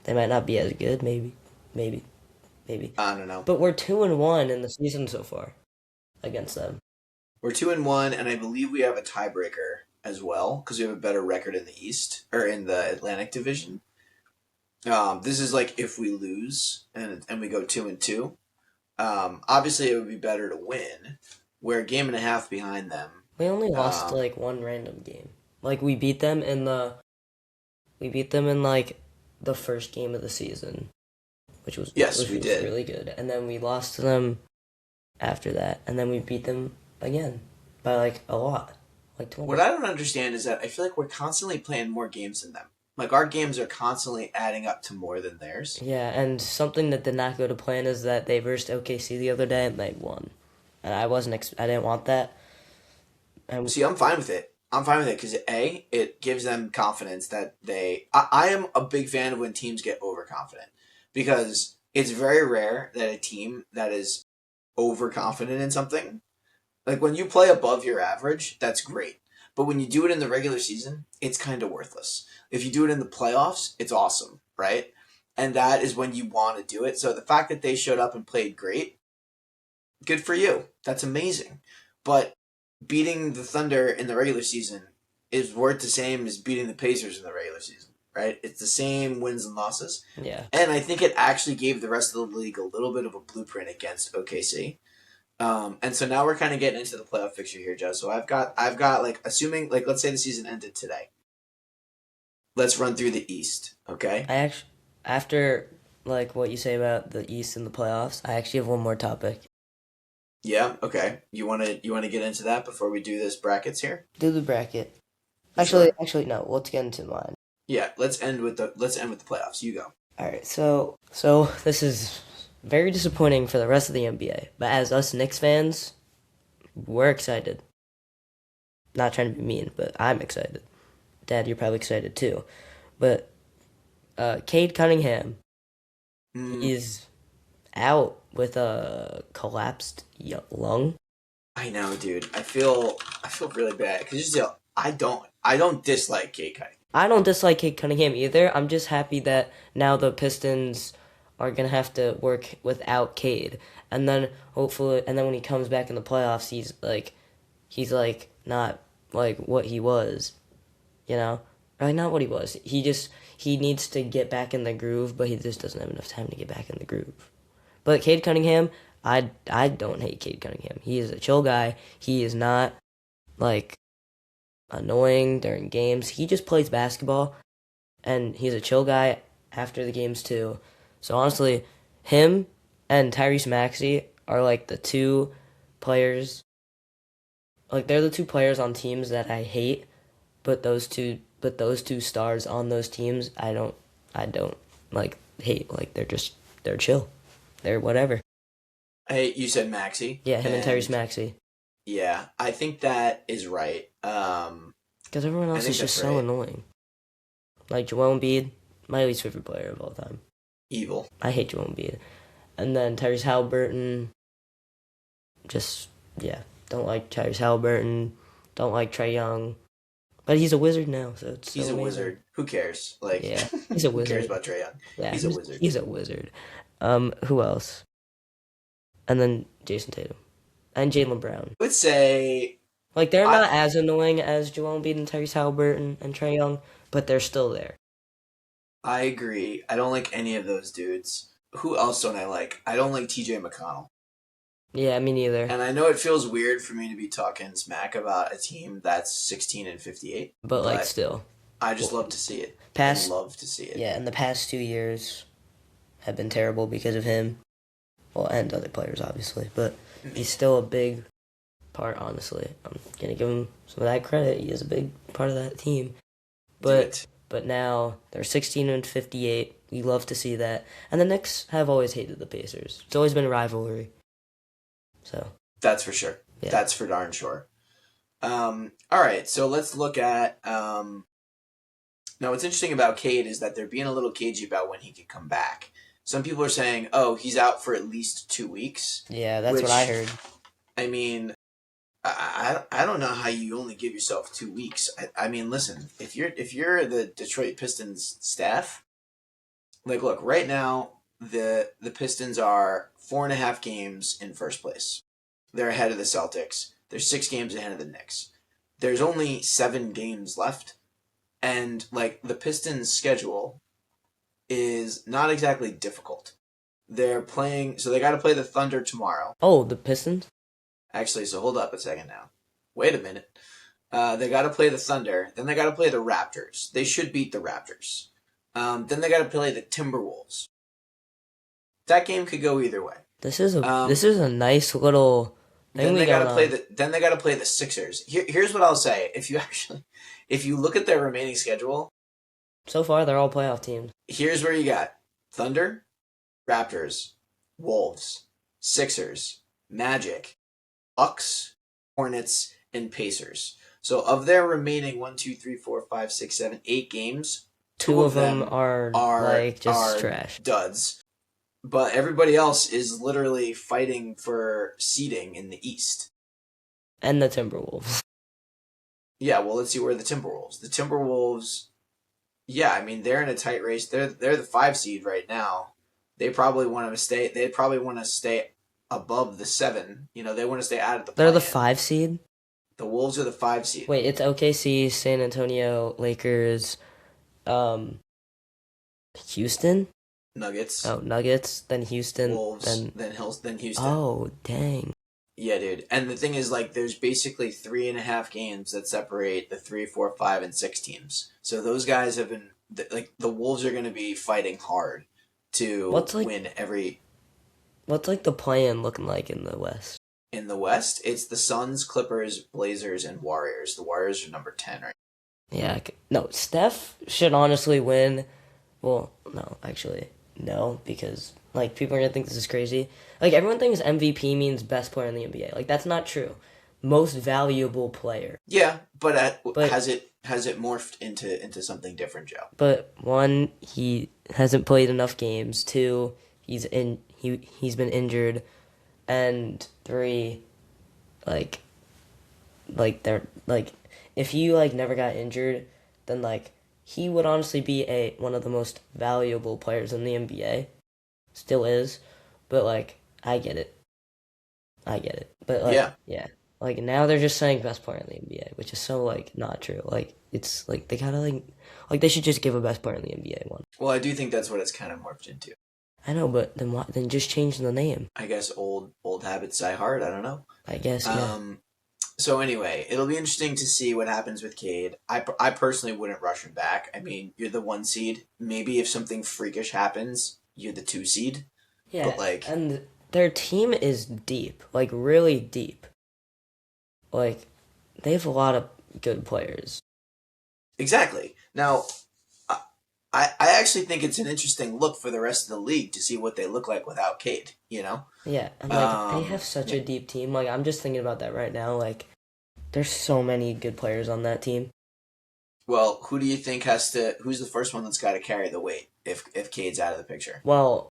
S1: they might not be as good, maybe. Maybe. Maybe.
S2: I don't know.
S1: But we're 2-1 in the season so far against them.
S2: We're 2-1, and I believe we have a tiebreaker as well because we have a better record in the East or in the Atlantic Division. This is like if we lose and we go 2-2. Obviously, it would be better to win. We're a game and a half behind them.
S1: We only lost
S2: Um,
S1: like one random game. Like we beat them in like the first game of the season,
S2: yes,
S1: which
S2: we
S1: was
S2: did.
S1: really good. And then we lost to them after that, and then we beat them again by like a lot, like
S2: What
S1: 20.
S2: I don't understand is that I feel like we're constantly playing more games than them. Like our games are constantly adding up to more than theirs.
S1: Yeah, and something that did not go to plan is that they versed OKC the other day and they won, and I didn't want that. And
S2: See, I'm fine with it. I'm fine with it because it gives them confidence that I am a big fan of when teams get overconfident because it's very rare that a team that is overconfident in something, like when you play above your average, that's great. But when you do it in the regular season, it's kind of worthless. If you do it in the playoffs, it's awesome, right? and that is when you want to do it. So the fact that they showed up and played great, good for you. That's amazing. But beating the Thunder in the regular season is worth the same as beating the Pacers in the regular season, right? It's the same wins and losses.
S1: Yeah.
S2: And I think it actually gave the rest of the league a little bit of a blueprint against OKC. And so now we're kind of getting into the playoff picture here, Joe. So I've got like, assuming, like, let's say the season ended today. Let's run through the East, okay?
S1: I actually, after like what you say about the East and the playoffs, I actually have one more topic.
S2: Yeah, okay. You wanna get into that before we do this brackets here?
S1: Do the bracket.
S2: Sure.
S1: Actually, no. Let's get into mine.
S2: Yeah, let's end with the playoffs. You go.
S1: All right. So this is very disappointing for the rest of the NBA, but as us Knicks fans, we're excited. Not trying to be mean, but I'm excited. Dad, you're probably excited too. But Cade Cunningham,
S2: Mm,
S1: he's out with a collapsed lung.
S2: I know, dude. I feel really bad because I don't dislike K Kai.
S1: I don't dislike Cade Cunningham either. I'm just happy that now the Pistons are gonna have to work without Cade, and then hopefully, and then when he comes back in the playoffs, he's like not like what he was, you know, or like not what he was. He needs to get back in the groove, but he just doesn't have enough time to get back in the groove. But Cade Cunningham, I don't hate Cade Cunningham. He is a chill guy. He is not like annoying during games. He just plays basketball, and he's a chill guy after the games too. So honestly, him and Tyrese Maxey are like the two players. Like they're the two players on teams that I hate, but those two stars on those teams, I don't like hate. Like they're chill. They're whatever.
S2: Hey, you said Maxi,
S1: Yeah, him and Tyrese
S2: and
S1: Maxey.
S2: yeah, I think that is right.
S1: Because everyone
S2: I
S1: else
S2: think
S1: is just
S2: that's
S1: so
S2: right.
S1: annoying. Like Joel Embiid, my least favorite player of all time.
S2: Evil.
S1: I hate Joel Embiid. And then Tyrese Halliburton, just yeah, don't like Tyrese Halliburton. Don't like Trey Young, but he's a wizard now, so it's so
S2: He's a
S1: amazing.
S2: wizard. Who cares? Like,
S1: Yeah, he's a
S2: who cares
S1: wizard.
S2: about Trey Young?
S1: Yeah,
S2: He's a wizard.
S1: he's a wizard. Who else? And then Jason Tatum and Jalen Brown.
S2: I would say
S1: Like they're
S2: I
S1: not as annoying as Joel Embiid and Tyrese Halliburton and Trey Young, but they're still there.
S2: I agree. I don't like any of those dudes. Who else don't I like? I don't like TJ McConnell.
S1: Yeah, me neither.
S2: And I know it feels weird for me to be talking smack about a team that's 16 and 58,
S1: But like
S2: but
S1: still,
S2: I just
S1: well,
S2: love to see it. I
S1: past
S2: love to see it.
S1: yeah, in the past 2 years have been terrible because of him. Well, and other players obviously, but he's still a big part. Honestly, I'm gonna give him some of that credit. He is a big part of that team.
S2: Do
S1: But
S2: it.
S1: but now they're 16 and 58. We love to see that. And the Knicks have always hated the Pacers. It's always been a rivalry. So
S2: That's for sure.
S1: yeah.
S2: That's for darn sure. All right, so let's look at. Now, what's interesting about Cade is that they're being a little cagey about when he can come back. Some people are saying, "Oh, he's out for at least 2 weeks,"
S1: Yeah, that's what I
S2: which
S1: heard.
S2: I mean, I don't know how you only give yourself 2 weeks. I mean, listen, if you're the Detroit Pistons staff, like, look, right now the Pistons are 4.5 games in first place. They're ahead of the Celtics. They're 6 games ahead of the Knicks. There's only 7 games left, and like the Pistons' schedule is not exactly difficult. They're playing, so they got to play the Thunder tomorrow.
S1: Oh, the Pistons?
S2: Actually, so hold up a second now. Wait a minute. They got to play the Thunder. Then they got to play the Raptors. They should beat the Raptors. Then they got to play the Timberwolves. That game could go either way.
S1: This
S2: Um,
S1: is a nice little thing
S2: then
S1: we
S2: they got
S1: got
S2: to play
S1: on.
S2: the then they got to play the Sixers. Here's what I'll say. If you look at their remaining schedule,
S1: So far, they're all playoff teams.
S2: here's where you got Thunder, Raptors, Wolves, Sixers, Magic, Bucks, Hornets, and Pacers. So of their remaining 1, 2, 3, 4, 5, 6, 7, 8 games, two
S1: Two of
S2: of
S1: them
S2: them
S1: are
S2: are
S1: like just
S2: are
S1: trash.
S2: duds. But everybody else is literally fighting for seeding in the East.
S1: And the Timberwolves.
S2: Yeah, well, let's see where the Timberwolves. The Timberwolves, Yeah, I mean they're in a tight race. They're the 5 seed right now. They probably want to stay. They probably want to stay above the 7. They want to stay out of the
S1: They're the
S2: play-in.
S1: 5 seed.
S2: The Wolves are the 5 seed.
S1: Wait, it's OKC, San Antonio, Lakers, um, Houston.
S2: Nuggets,
S1: Oh, Nuggets, then Houston,
S2: Wolves,
S1: then
S2: then Hills, then Houston.
S1: oh, dang.
S2: Yeah, dude. And the thing is, like, there's basically 3.5 games that separate the 3, 4, 5, and 6 teams. So those guys have been like the Wolves are going to be fighting hard to
S1: What's like
S2: win every.
S1: what's like the plan looking like in the West?
S2: In the West, it's the Suns, Clippers, Blazers, and Warriors. The Warriors are number 10 right.
S1: Yeah, no, Steph should honestly win. Well, no, actually, no, because like people are gonna think this is crazy. Like everyone thinks MVP means best player in the NBA. Like that's not true. Most valuable player.
S2: Yeah, but
S1: But
S2: has it morphed into something different, Joe?
S1: but one, he hasn't played enough games. Two, he's been injured, and three, like they're like if he like never got injured, then like he would honestly be a one of the most valuable players in the NBA. Still is, but like I get it. But like
S2: Yeah.
S1: yeah, like now they're just saying best player in the NBA, which is so like not true. Like it's like they gotta like they should just give a best player in the NBA one.
S2: Well, I do think that's what it's kind of morphed into.
S1: I know, but then why, then just change the name.
S2: I guess old habits die hard. I don't know.
S1: I guess yeah.
S2: Um, So anyway, it'll be interesting to see what happens with Cade. I personally wouldn't rush him back. I mean, you're the 1 seed. Maybe if something freakish happens, you're the 2 seed.
S1: Yeah,
S2: But like,
S1: and their team is deep, like really deep. Like they have a lot of good players.
S2: exactly. Now, I I actually think it's an interesting look for the rest of the league to see what they look like without Cade.
S1: Yeah, and like they have
S2: Um,
S1: such
S2: yeah.
S1: a deep team. Like I'm just thinking about that right now. Like there's so many good players on that team.
S2: Well, who do you think has to? Who's the first one that's got to carry the weight if Cade's out of the picture?
S1: Well,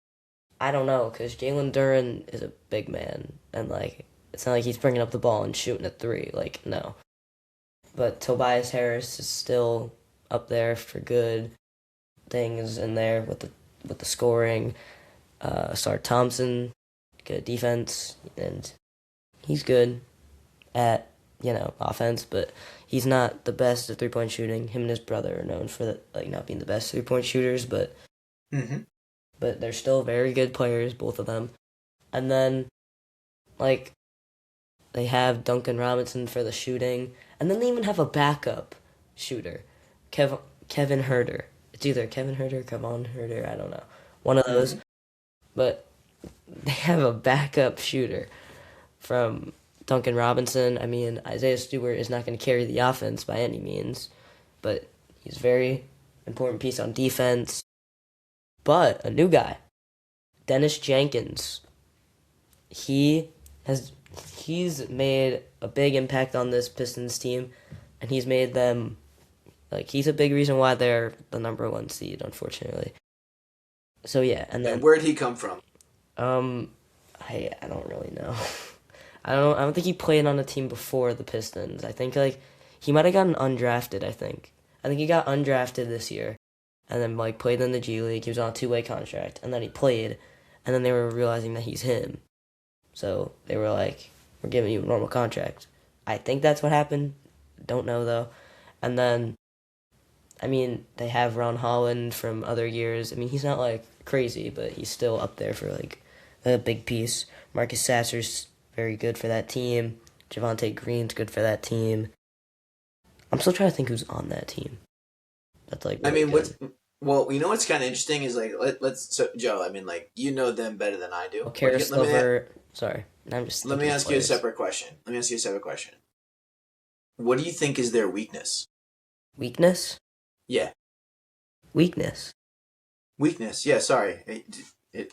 S1: I don't know because Jalen Duren is a big man, and like it's not like he's bringing up the ball and shooting a three. Like no, but Tobias Harris is still up there for good things in there with the scoring. Star Thompson, good defense, and he's good at offense, but he's not the best at 3 point shooting. Him and his brother are known for like not being the best 3 point shooters,
S2: Mm-hmm.
S1: but they're still very good players, both of them. And then like they have Duncan Robinson for the shooting, and then they even have a backup shooter, Kev Kevin Herter. It's either Kevin Herter, Kevon Herter, I don't know, one of those.
S2: Mm-hmm.
S1: But they have a backup shooter from Duncan Robinson. I mean, Isaiah Stewart is not going to carry the offense by any means, but he's a very important piece on defense. But a new guy, Dennis Jenkins, he has he's made a big impact on this Pistons team, and he's made them like he's a big reason why they're the number 1 seed, unfortunately. So yeah, and
S2: And
S1: then
S2: where'd he come from?
S1: um, I don't really know. I don't think he played on a team before the Pistons. I think like he might have gotten undrafted. I think he got undrafted this year, and then like played in the G League. He was on a 2 way contract, and then he played, and then they were realizing that he's him, so they were like, "We're giving you a normal contract." I think that's what happened. Don't know though. And then I mean they have Ron Holland from other years. I mean he's not like crazy, but he's still up there for like a big piece. Marcus Sasser's very good for that team. Javante Green's good for that team. I'm still trying to think who's on that team. That's like
S2: I
S1: really
S2: mean,
S1: good.
S2: what's kind of interesting is like let's so Joe. I mean, like you know them better than I do.
S1: Karis
S2: Let me
S1: Lever. Sorry, I'm just
S2: let me
S1: thinking of
S2: ask you a
S1: players.
S2: separate question. Let me ask you a separate question. What do you think is their weakness?
S1: Weakness.
S2: Yeah,
S1: Weakness.
S2: weakness. Yeah, sorry.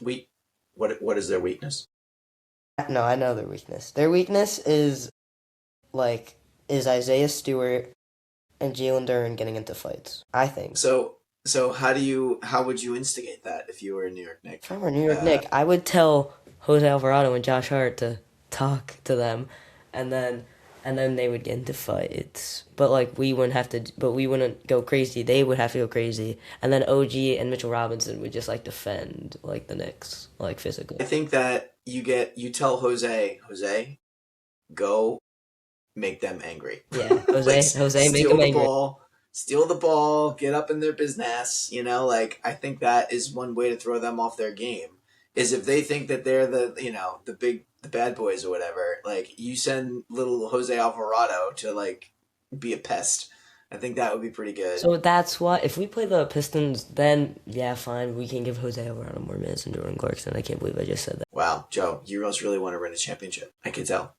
S2: We what is their weakness?
S1: No, I know their weakness. Their weakness like is Isaiah Stewart and Jalen Duren getting into fights. I think.
S2: So how would you instigate that if you were a New York
S1: If I
S2: Knick?
S1: were New York
S2: Uh,
S1: Nick, I would tell Jose Alvarado and Josh Hart to talk to them, and then and then they would get into fights. But like we wouldn't go crazy. They would have to go crazy, and then OG and Mitchell Robinson would just like defend like the Knicks, like physically.
S2: I think that you tell Jose, go make them angry.
S1: Yeah,
S2: Like
S1: Jose, make them angry.
S2: steal the ball, get up in their business. Like I think that is one way to throw them off their game. Is if they think that they're the bad boys or whatever. Like you send little Jose Alvarado to like be a pest. I think that would be pretty good.
S1: So that's why if we play the Pistons, then yeah, fine, we can give Jose Alvarado more minutes than Jordan Clarkson. I can't believe I just said that.
S2: Wow, Joe, you must really want to win a championship. I can tell.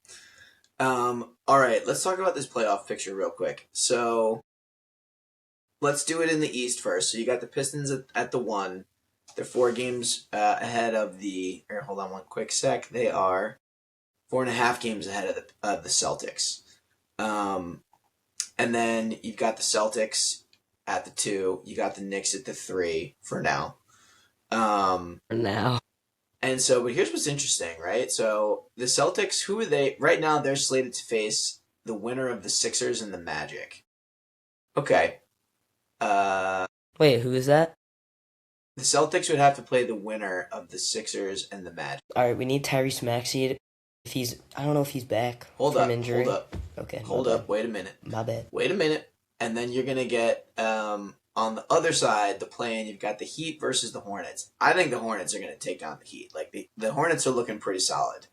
S2: All right, let's talk about this playoff picture real quick. So let's do it in the East first. So you got the Pistons at the 1. They're 4 games ahead of the. Here, hold on one quick sec. They are 4.5 games ahead of the Celtics. And then you've got the Celtics at the 2. You got the Knicks at the 3 for now.
S1: For now.
S2: And so, but here's what's interesting, right? So the Celtics, who are they? Right now, they're slated to face the winner of the Sixers and the Magic. Okay.
S1: Wait, who is that?
S2: The Celtics would have to play the winner of the Sixers and the Magic.
S1: All right, we need Tyrese Maxey. If I don't know if he's back from injury.
S2: Hold up.
S1: Okay.
S2: Hold up. Wait a minute.
S1: My bad.
S2: Wait a minute. And then you're going to get, on the other side, the play-in, you've got the Heat versus the Hornets. I think the Hornets are going to take down the Heat. Like, the Hornets are looking pretty solid.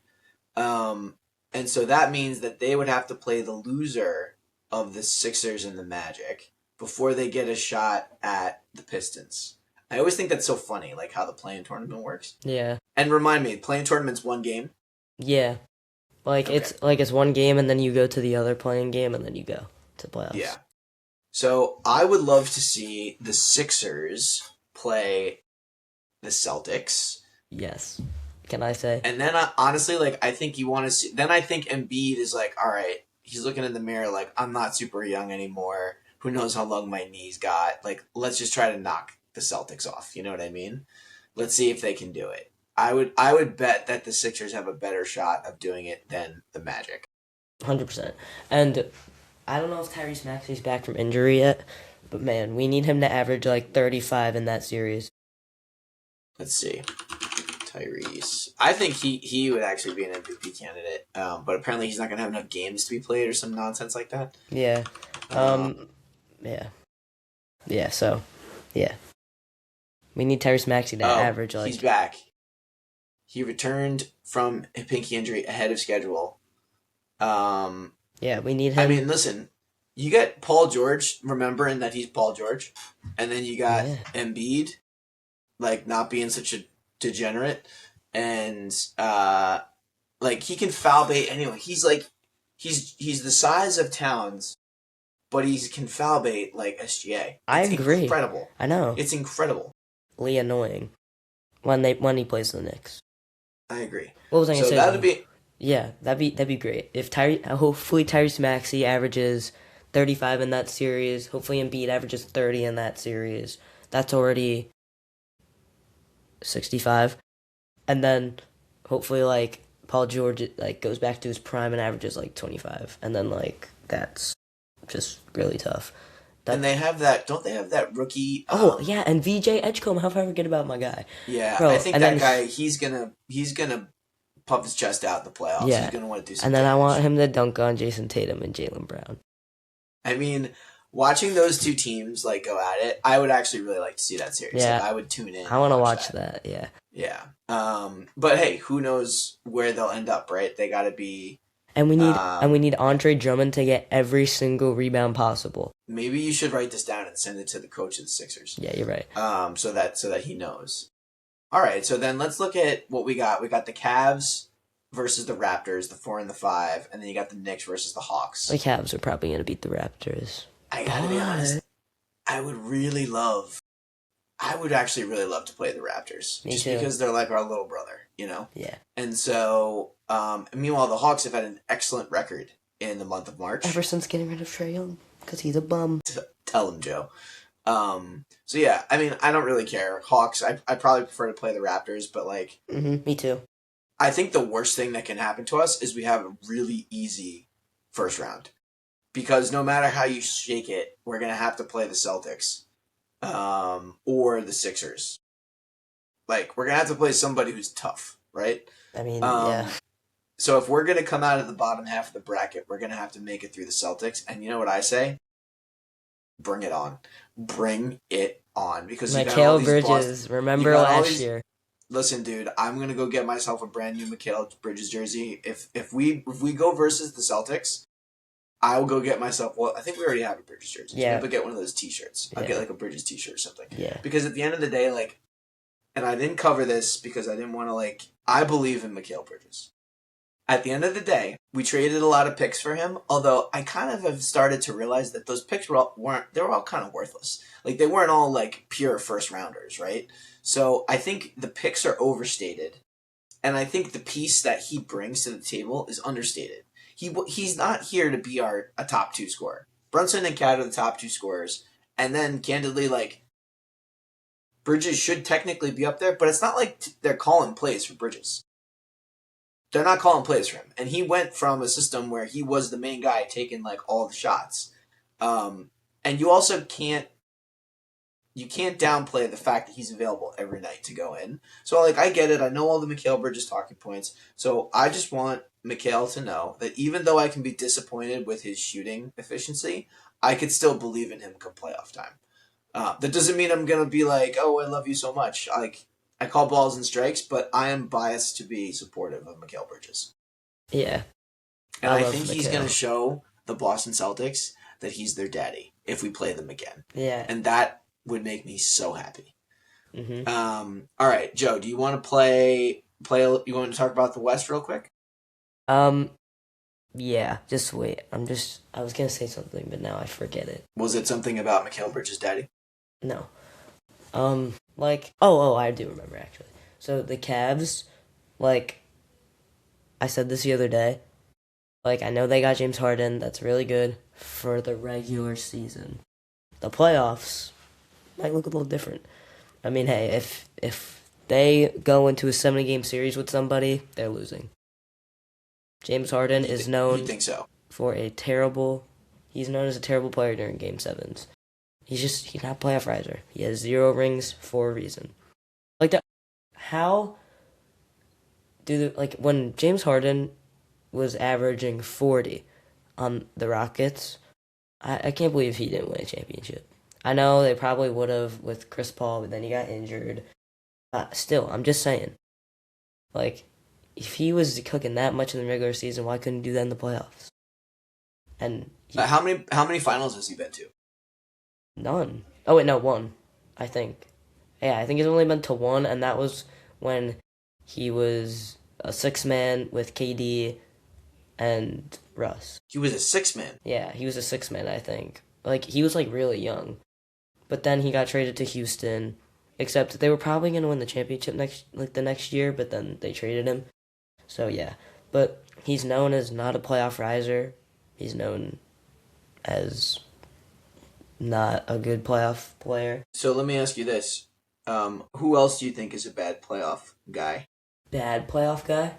S2: And so that means that they would have to play the loser of the Sixers and the Magic before they get a shot at the Pistons. I always think that's so funny, like how the play-in tournament works.
S1: Yeah.
S2: And remind me, play-in tournament's 1 game?
S1: Yeah. Like
S2: Okay.
S1: it's 1 game and then you go to the other playing game and then you go to playoffs.
S2: Yeah. So I would love to see the Sixers play the Celtics.
S1: Yes. Can I say?
S2: And then honestly, like I think you want to see. Then I think Embiid is like, all right, he's looking in the mirror like I'm not super young anymore. Who knows how long my knees got? Like let's just try to knock the Celtics off. You know what I mean? Let's see if they can do it. I would bet that the Sixers have a better shot of doing it than the Magic.
S1: 100%. And I don't know if Tyrese Maxey's back from injury yet, but man, we need him to average like 35 in that series.
S2: Let's see. Tyrese. I think he would actually be an MVP candidate, but apparently he's not going to have enough games to be played or some nonsense like that.
S1: Yeah. Yeah. Yeah, so, yeah. We need Tyrese Maxey to average like...
S2: He's back. He returned from a pinky injury ahead of schedule.
S1: Yeah, we need him.
S2: I mean, listen, you get Paul George, remembering that he's Paul George, and then you got Embiid, like not being such a degenerate, and like he can foul bait anyway. He's like he's the size of Towns, but he can foul bait like SGA.
S1: I agree.
S2: Incredible.
S1: I know.
S2: It's incredible.
S1: Annoying when he plays the Knicks.
S2: I agree.
S1: What was I gonna say?
S2: That'd be.
S1: Yeah, that'd be great. If hopefully Tyrese Maxey averages 35 in that series. Hopefully Embiid averages 30 in that series. That's already 65. And then hopefully like Paul George like goes back to his prime and averages like 25. And then like that's just really tough.
S2: And they have that, don't they have that rookie?
S1: Oh yeah, and VJ Edgecombe. How can I forget about my guy?
S2: Yeah,
S1: Bro,
S2: I think that guy. He's gonna puff his chest out in the playoffs.
S1: Yeah.
S2: He's gonna want to do something.
S1: And then I want him to dunk on Jason Tatum and Jaylen Brown.
S2: I mean, watching those two teams like go at it, I would actually really like to see that series.
S1: Yeah,
S2: like, I would tune in.
S1: I want to watch that. Yeah.
S2: Yeah. But hey, who knows where they'll end up? Right? They got to be.
S1: And we need Andre Drummond to get every single rebound possible.
S2: Maybe you should write this down and send it to the coach of the Sixers.
S1: Yeah, you're right.
S2: So that he knows. All right, so then let's look at what we got. We got the Cavs versus the Raptors, the 4 and the 5, and then you got the Knicks versus the Hawks.
S1: The Cavs are probably going to beat the Raptors.
S2: I gotta be honest. I would actually really love to play the Raptors.
S1: Me
S2: just
S1: too.
S2: Because they're like our little brother, you know?
S1: Yeah.
S2: And so, meanwhile, the Hawks have had an excellent record in the month of March.
S1: Ever since getting rid of Trae Young, because he's a bum.
S2: Tell him, Joe. So yeah, I mean, I don't really care. Hawks, I probably prefer to play the Raptors, but like...
S1: Me too.
S2: I think the worst thing that can happen to us is we have a really easy first round. Because no matter how you shake it, we're going to have to play the Celtics or the Sixers. Like, we're going to have to play somebody who's tough, right?
S1: I mean, yeah.
S2: Um, so if we're going to come out of the bottom half of the bracket, we're going to have to make it through the Celtics. And you know what I say? Bring it on. Bring it on. Because you got all
S1: Mikal
S2: these
S1: Bridges,
S2: you
S1: remember
S2: got all
S1: last
S2: these.
S1: year?
S2: Listen, dude, I'm gonna go get myself a brand new Mikal Bridges jersey. If we go versus the Celtics, I will go get myself. Well, I think we already have a Bridges jersey. So
S1: Yeah.
S2: maybe get one of those T-shirts. I'll
S1: Yeah.
S2: get like a Bridges T-shirt or something.
S1: Yeah.
S2: Because at the end of the day, like, and I didn't cover this because I didn't want to like. I believe in Mikal Bridges. At the end of the day, we traded a lot of picks for him. Although I kind of have started to realize that those picks were all kind of worthless. Like they weren't all like pure first rounders, right? So I think the picks are overstated, and I think the piece that he brings to the table is understated. He's not here to be a top two scorer. Brunson and Cat are the top two scorers, and then candidly, like Bridges should technically be up there, but it's not like they're calling plays for Bridges. They're not calling plays for him, and he went from a system where he was the main guy taking like all the shots, and you also can't downplay the fact that he's available every night to go in. So, like, I get it. I know all the Mikal Bridges talking points. So, I just want Mikal to know that even though I can be disappointed with his shooting efficiency, I could still believe in him come playoff time. That doesn't mean I'm going to be like, oh, I love you so much. Like, I call balls and strikes, but I am biased to be supportive of Mikal Bridges.
S1: Yeah.
S2: And I think he's going to show the Boston Celtics that he's their daddy if we play them again.
S1: Yeah.
S2: And that would make me so happy.
S1: Mm-hmm.
S2: All right, Joe, do you want to play you want to talk about the West real quick?
S1: Yeah, just wait. I was gonna say something, but now I forget it.
S2: Was it something about Mikal Bridges' daddy?
S1: No. Like, I do remember, actually. So, the Cavs, like, I said this the other day, like, I know they got James Harden, that's really good for the regular season. The playoffs might look a little different. I mean, hey, if they go into a 70-game series with somebody, they're losing. James Harden is known
S2: you think so?
S1: He's known as a terrible player during Game 7s. He's not a playoff riser. He has 0 rings for a reason. Like that, how when James Harden was averaging 40 on the Rockets, I can't believe he didn't win a championship. I know they probably would have with Chris Paul, but then he got injured. Still, I'm just saying. Like, if he was cooking that much in the regular season, why couldn't he do that in the playoffs? And
S2: how many finals has he been to?
S1: None. Oh wait, no, 1. I think. Yeah, I think he's only been to 1, and that was when he was a 6-man with KD and Russ.
S2: He was a 6-man.
S1: Yeah, he was a 6-man, I think. Like, he was like really young. But then he got traded to Houston, except they were probably going to win the championship the next year, but then they traded him. So yeah, but he's known as not a playoff riser. He's known as not a good playoff player.
S2: So let me ask you this. Who else do you think is a bad playoff guy?
S1: Bad playoff guy?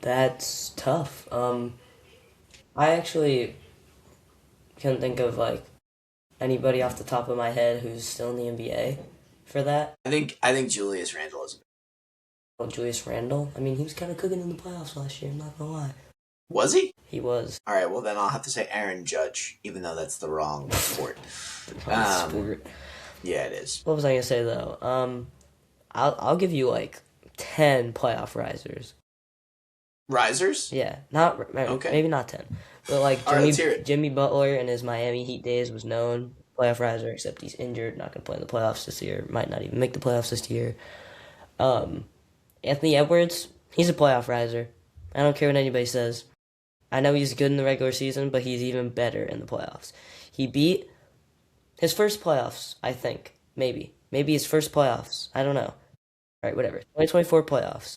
S1: That's tough. I actually can't think of like anybody off the top of my head who's still in the NBA for that.
S2: I think Julius Randle is.
S1: Oh, Julius Randle? I mean, he was kind of cooking in the playoffs last year, I'm not gonna lie.
S2: Was he?
S1: He was.
S2: All right, well then I'll have to say Aaron Judge, even though that's the wrong sport.
S1: Sport.
S2: Yeah, it is.
S1: What was I gonna say though? I'll give you like 10 playoff risers.
S2: Risers?
S1: Yeah, maybe not 10, but like Jimmy Butler in his Miami Heat days was known playoff riser, except he's injured, not gonna play in the playoffs this year, might not even make the playoffs this year. Anthony Edwards, he's a playoff riser. I don't care what anybody says. I know he's good in the regular season, but he's even better in the playoffs. He beat his first playoffs, I think. Maybe his first playoffs. I don't know. All right, whatever. 2024 playoffs.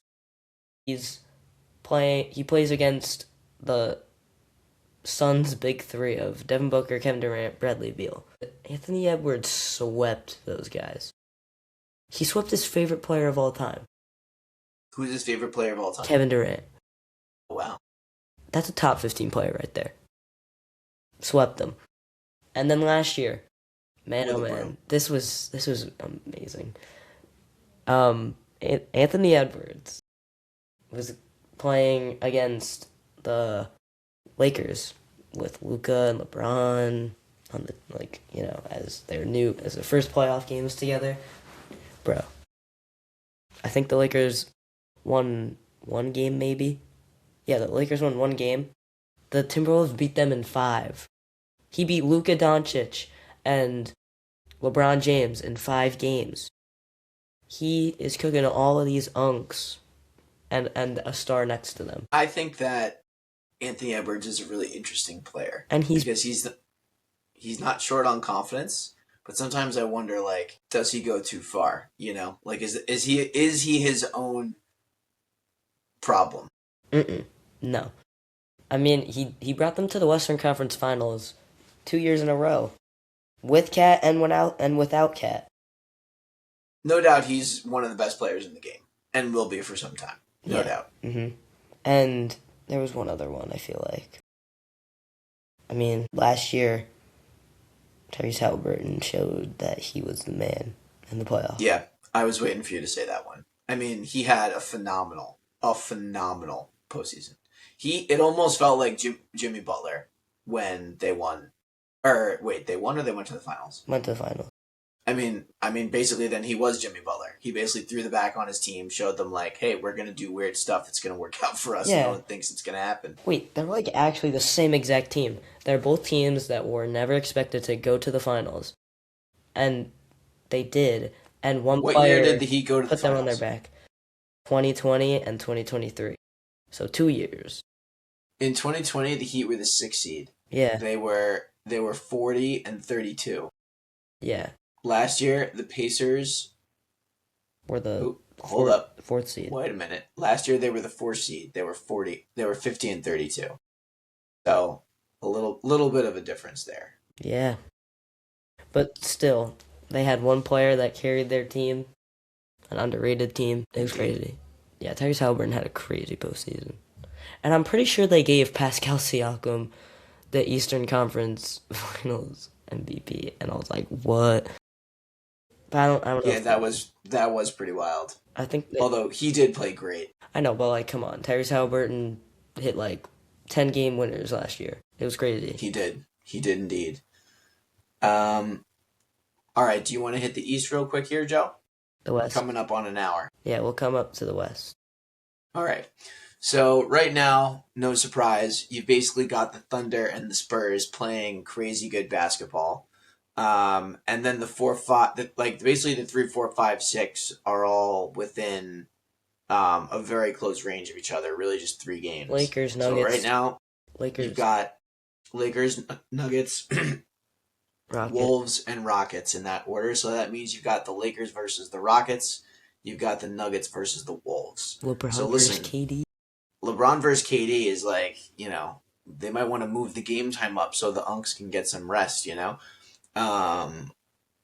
S1: He plays against the Suns' big 3 of Devin Booker, Kevin Durant, Bradley Beal. Anthony Edwards swept those guys. He swept his favorite player of all time.
S2: Who's his favorite player of all time?
S1: Kevin Durant.
S2: Wow.
S1: That's a top 15 player right there. Swept them. And then last year, man,
S2: With
S1: oh
S2: a broom.
S1: man, this was amazing. Anthony Edwards was playing against the Lakers with Luka and LeBron on the as their first playoff games together. Bro, I think the Lakers won one game maybe. Yeah, the Lakers won one game. The Timberwolves beat them in five. He beat Luka Doncic and LeBron James in 5 games. He is cooking all of these unks and a star next to them.
S2: I think that Anthony Edwards is a really interesting player
S1: And
S2: because he's not short on confidence, but sometimes I wonder, like, does he go too far? You know, like, is he his own problem?
S1: No. I mean, he brought them to the Western Conference Finals 2 years in a row with Cat and without Cat.
S2: No doubt, he's one of the best players in the game and will be for some time. No
S1: Yeah.
S2: doubt.
S1: And there was one other one, I feel like. I mean, last year, Tyrese Halliburton showed that he was the man in the playoffs.
S2: Yeah, I was waiting for you to say that one. I mean, he had a phenomenal postseason. It almost felt like Jimmy Butler when they won. Or wait, they won or they went to the finals?
S1: Went to the finals.
S2: I mean, basically, then he was Jimmy Butler. He basically threw the back on his team, showed them like, "Hey, we're gonna do weird stuff that's gonna work out for us.
S1: Yeah.
S2: No one thinks it's gonna happen."
S1: Wait, they're like actually the same exact team. They're both teams that were never expected to go to the finals. And they did. And one
S2: What
S1: player
S2: year did the Heat go to the
S1: put them on their
S2: finals?
S1: back. 2020 and 2023. So 2 years.
S2: In 2020, the Heat were the 6th seed.
S1: Yeah,
S2: They were 40 and 32.
S1: yeah.
S2: Last year, the Pacers.
S1: We're the
S2: Hold up.
S1: fourth seed.
S2: Wait a minute. Last year they were the 4th seed. They were 40. They were 50 and 32. So a little bit of a difference there.
S1: Yeah. But still, they had one player that carried their team, an underrated team. It was crazy. Yeah, Tyrese Halliburton had a crazy postseason. And I'm pretty sure they gave Pascal Siakam the Eastern Conference Finals MVP. And I was like, what? But I don't know.
S2: Yeah, that was pretty wild.
S1: I think
S2: Although he did play great.
S1: I know, but like, come on. Tyrese Halliburton hit like 10 game winners last year. It was crazy.
S2: He did. He did indeed. All right. Do you want to hit the East real quick here, Joe?
S1: The West.
S2: Coming up on an hour.
S1: Yeah, we'll come up to the West.
S2: All right. So right now, no surprise, you've basically got the Thunder and the Spurs playing crazy good basketball. And then the 4-5, like basically the 3, 4, 5, 6 are all within a very close range of each other. Really, just 3 games.
S1: Lakers, Nuggets.
S2: So right now,
S1: Lakers,
S2: you've got Lakers, Nuggets,
S1: Rockets.
S2: Wolves, and Rockets in that order. So that means you've got the Lakers versus the Rockets. You've got the Nuggets versus the Wolves.
S1: LeBron
S2: So
S1: versus
S2: listen,
S1: KD.
S2: LeBron versus KD is like, they might want to move the game time up so the Unks can get some rest,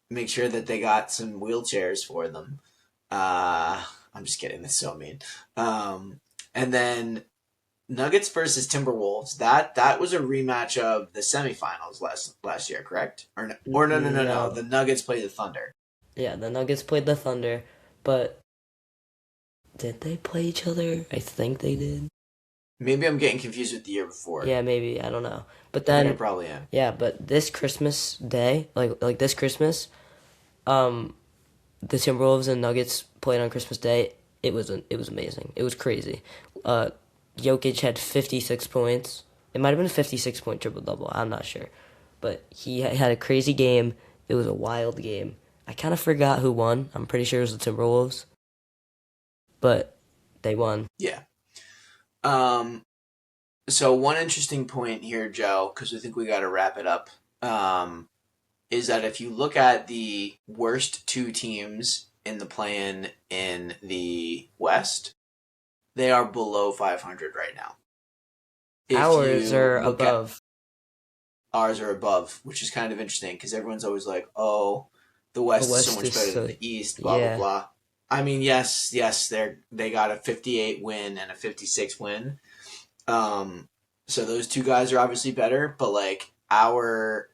S2: Make sure that they got some wheelchairs for them. I'm just kidding. That's so mean. And then Nuggets versus Timberwolves. That was a rematch of the semifinals last year, correct? Or no. The Nuggets played the Thunder.
S1: Yeah, the Nuggets played the Thunder, but did they play each other? I think they did.
S2: Maybe I'm getting confused with the year before.
S1: Yeah, maybe. I don't know. But
S2: I
S1: then
S2: think I probably am.
S1: yeah, but this Christmas day, like this Christmas, the Timberwolves and Nuggets played on Christmas Day. It was amazing. It was crazy. Jokic had 56 points. It might have been a 56-point triple-double. I'm not sure. But he had a crazy game. It was a wild game. I kind of forgot who won. I'm pretty sure it was the Timberwolves. But they won.
S2: Yeah. So one interesting point here, Joe, because I think we got to wrap it up, is that if you look at the worst 2 teams in the play-in in the West, they are below 500 right now.
S1: Ours are above.
S2: Ours are above, which is kind of interesting because everyone's always like, "Oh, the West is so much better than the East." Blah blah blah. I mean, yes, they got a 58 win and a 56 win, So those two guys are obviously better, but like our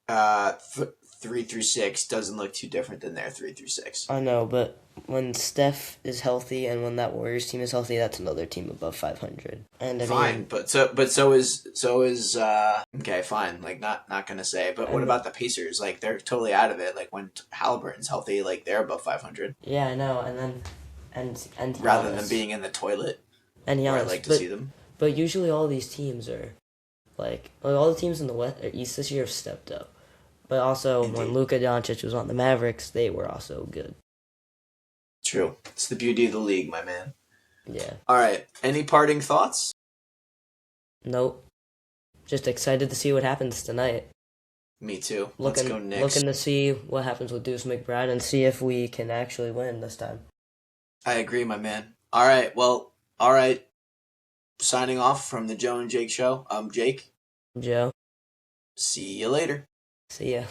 S2: 3 through 6 doesn't look too different than their 3 through 6.
S1: I know, but when Steph is healthy and when that Warriors team is healthy, that's another team above 500. And I
S2: Fine,
S1: mean,
S2: but so is okay, fine. Like not gonna say, but what
S1: and
S2: about the Pacers? Like they're totally out of it. Like when Halliburton's healthy, like they're above 500
S1: yeah, I know. And then and
S2: rather than
S1: Giannis
S2: being in the toilet
S1: and
S2: where I
S1: Giannis,
S2: like to see them.
S1: but usually all these teams are like all the teams in the West or East this year have stepped up. But also when
S2: Indeed,
S1: Luka Doncic was on the Mavericks, they were also good.
S2: true. It's the beauty of the league, my man.
S1: Yeah.
S2: All right. Any parting thoughts?
S1: Nope. Just excited to see what happens tonight.
S2: Me too. Let's
S1: Looking
S2: go Knicks.
S1: looking to see what happens with Deuce McBride and see if we can actually win this time.
S2: I agree, my man. All right. Well, all right. Signing off from the Joe and Jake show. I'm Jake.
S1: Joe,
S2: See you later.
S1: see ya.